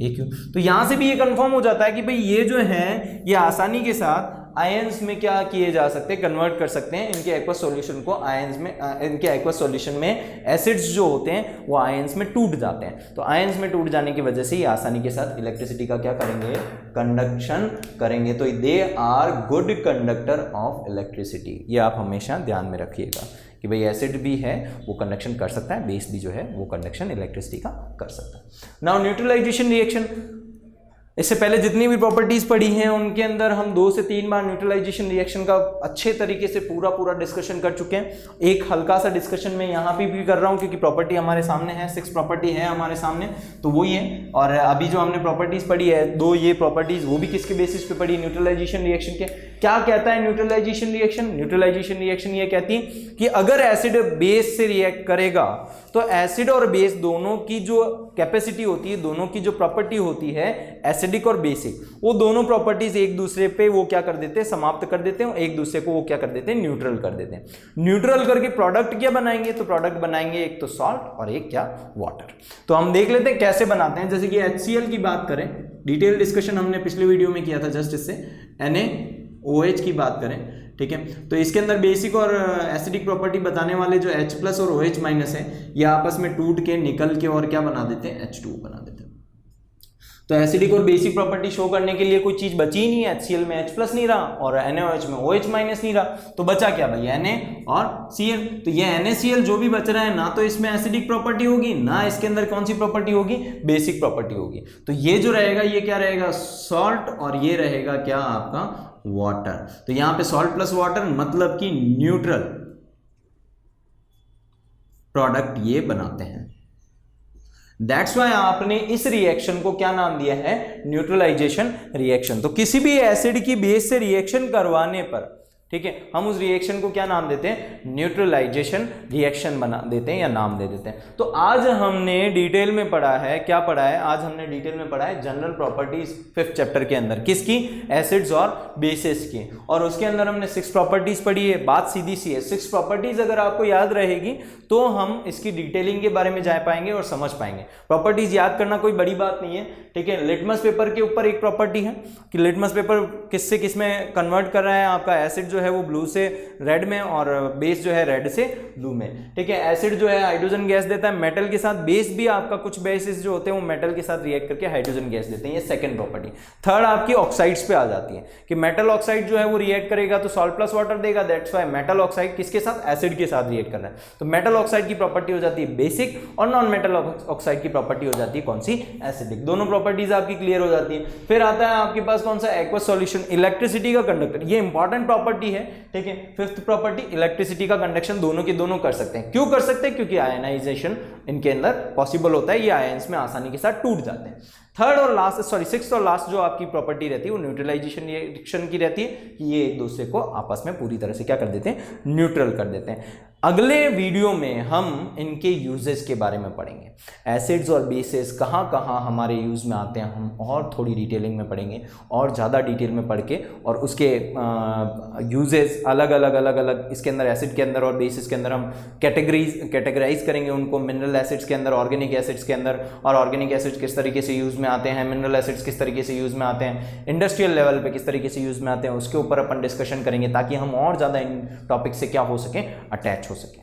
AQ। तो यहां से भी ये कंफर्म हो जाता है कि भाई ये जो है ये आसानी के साथ आयंस में क्या किए जा सकते हैं? कन्वर्ट कर सकते हैं इनके एक्वस सॉल्यूशन को आयंस में। इनके एक्वस सॉल्यूशन में एसिड्स जो होते हैं वो आयंस में टूट जाते हैं। तो आयंस में टूट जाने की वजह से ये आसानी के साथ इलेक्ट्रिसिटी का क्या करेंगे? कंडक्शन करेंगे। तो they are good conductor of electricity. ये आप हमेशा ध्यान में रखिएगा कि भाई एसिड भी है वो कंडक्शन कर सकता है, बेस भी जो है वो कंडक्शन इलेक्ट्रिसिटी का कर सकता है। नाउ न्यूट्रलाइजेशन रिएक्शन, इससे पहले जितनी भी प्रॉपर्टीज पढ़ी हैं उनके अंदर हम 2 से 3 बार न्यूट्रलाइजेशन रिएक्शन का अच्छे तरीके से पूरा डिस्कशन कर चुके हैं। एक हल्का सा डिस्कशन मैं यहाँ पे भी कर रहा हूँ क्योंकि प्रॉपर्टी हमारे सामने है, 6 प्रॉपर्टी है हमारे सामने, तो वो ही है। और अभी जो हमने प्रॉपर्टीज पढ़ी है 2 ये प्रॉपर्टीज, वो भी किसके बेसिस पे पढ़ी? न्यूट्रलाइजेशन रिएक्शन के। क्या कहता है न्यूट्रलाइजेशन रिएक्शन? न्यूट्रलाइजेशन रिएक्शन ये कहती है कि अगर एसिड बेस से रिएक्ट करेगा तो एसिड और बेस दोनों की जो कैपेसिटी होती है, दोनों की जो प्रॉपर्टी होती है एसिडिक और बेसिक, वो दोनों प्रॉपर्टीज एक दूसरे पे वो क्या कर देते हैं? समाप्त कर देते हैं। एक दूसरे को वो क्या कर देते हैं? न्यूट्रल कर देते हैं। न्यूट्रल करके प्रोडक्ट क्या बनाएंगे? तो प्रोडक्ट बनाएंगे एक तो सॉल्ट और एक क्या? वाटर। तो हम देख लेते हैं कैसे बनाते हैं। जैसे कि HCl की बात करें, डिटेल डिस्कशन हमने पिछले वीडियो में किया था जस्ट इससे। NaOH की बात करें, ठीक है, तो इसके अंदर बेसिक और एसिडिक प्रॉपर्टी बताने वाले जो H+ और OH- है ये आपस में टूट के निकल के और क्या बना देते हैं? H2 बना देते हैं। तो एसिडिक और बेसिक प्रॉपर्टी शो करने के लिए कोई चीज बची ही नहीं है। HCl में H+ नहीं रहा और NaOH में OH- नहीं रहा, तो बचा क्या भाई, Na और Cl। तो ये NaCl जो भी बच रहा है ना तो इसमें एसिडिक प्रॉपर्टी होगी ना इसके अंदर कौन सी प्रॉपर्टी होगी, बेसिक प्रॉपर्टी होगी। तो ये जो रहेगा ये क्या रहेगा, सॉल्ट, और ये रहेगा क्या आपका वाटर। तो यहां पे सॉल्ट प्लस वाटर मतलब कि न्यूट्रल प्रोडक्ट ये बनाते हैं। दैट्स वाई आपने इस रिएक्शन को क्या नाम दिया है, न्यूट्रलाइजेशन रिएक्शन। तो किसी भी एसिड की बेस से रिएक्शन करवाने पर, ठीक है, हम उस रिएक्शन को क्या नाम देते हैं, न्यूट्रलाइजेशन रिएक्शन बना देते हैं या नाम दे देते हैं। तो आज हमने डिटेल में पढ़ा है, क्या पढ़ा है, आज हमने डिटेल में पढ़ा है जनरल प्रॉपर्टीज 5th चैप्टर के अंदर, किसकी, एसिड्स और बेसिस की, और उसके अंदर हमने 6 प्रॉपर्टीज पढ़ी है। बात सीधी सी है, 6 प्रॉपर्टीज अगर आपको याद रहेगी तो हम इसकी डिटेलिंग के बारे में जा पाएंगे और समझ पाएंगे। प्रॉपर्टीज याद करना कोई बड़ी बात नहीं है, ठीक है। लिटमस पेपर के ऊपर एक प्रॉपर्टी है कि लिटमस पेपर किससे किस में कन्वर्ट कर रहा है, आपका एसिड जो है वो ब्लू से रेड में और बेस जो है रेड से ब्लू में, ठीक है। एसिड जो है हाइड्रोजन गैस देता है मेटल के साथ, बेस भी आपका कुछ बेसिस जो होते हैं वो मेटल के साथ रिएक्ट करके हाइड्रोजन गैस देते हैं, ये सेकंड प्रॉपर्टी। थर्ड आपकी ऑक्साइड्स पे आ जाती है कि मेटल ऑक्साइड जो है वो रिएक्ट करेगा तो सॉल्ट प्लस वाटर देगा, दैट्स व्हाई मेटल ऑक्साइड किसके साथ, एसिड के साथ रिएक्ट कर रहा है। तो मेटल ऑक्साइड की प्रॉपर्टी हो जाती है बेसिक और नॉन मेटल ऑक्साइड की प्रॉपर्टी हो जाती है कौन सी, एसिडिक। दोनों प्रॉपर्टीज आपकी क्लियर हो जाती है। फिर आता है आपके पास कौन सा, एक्वस सॉल्यूशन, इलेक्ट्रिसिटी का कंडक्टर, ये इंपॉर्टेंट प्रॉपर्टी है, ठीक है। 5th प्रॉपर्टी, इलेक्ट्रिसिटी का कंडक्शन दोनों के दोनों कर सकते हैं। क्यों कर सकते हैं, क्योंकि आयनाइजेशन इनके अंदर पॉसिबल होता है, ये आयंस में आसानी के साथ टूट जाते हैं। थर्ड और लास्ट, सॉरी 6th और लास्ट जो आपकी प्रॉपर्टी रहती है वो न्यूट्रलाइजेशन रिएक्शन की रहती है कि ये एक दूसरे को आपस में पूरी तरह से क्या कर देते हैं, न्यूट्रल कर देते हैं। अगले वीडियो में हम इनके यूजेस के बारे में पढ़ेंगे, एसिड्स और बेसिस कहाँ कहाँ हमारे यूज में आते हैं, हम और थोड़ी डिटेलिंग में पढ़ेंगे और ज़्यादा डिटेल में पढ़ के, और उसके यूजेस अलग अलग इसके अंदर एसिड के अंदर और बेसिस के अंदर हम कैटेगराइज करेंगे उनको, मिनरल एसिड्स के अंदर, ऑर्गेनिक एसिड्स के अंदर, और ऑर्गेनिक एसिड्स किस तरीके से यूज में आते हैं, मिनरल एसिड्स किस तरीके से यूज में आते हैं, इंडस्ट्रियल लेवल पे किस तरीके से यूज में आते हैं, उसके ऊपर अपन डिस्कशन करेंगे ताकि हम और ज़्यादा इन टॉपिक से क्या हो सके, अटैच हो सके।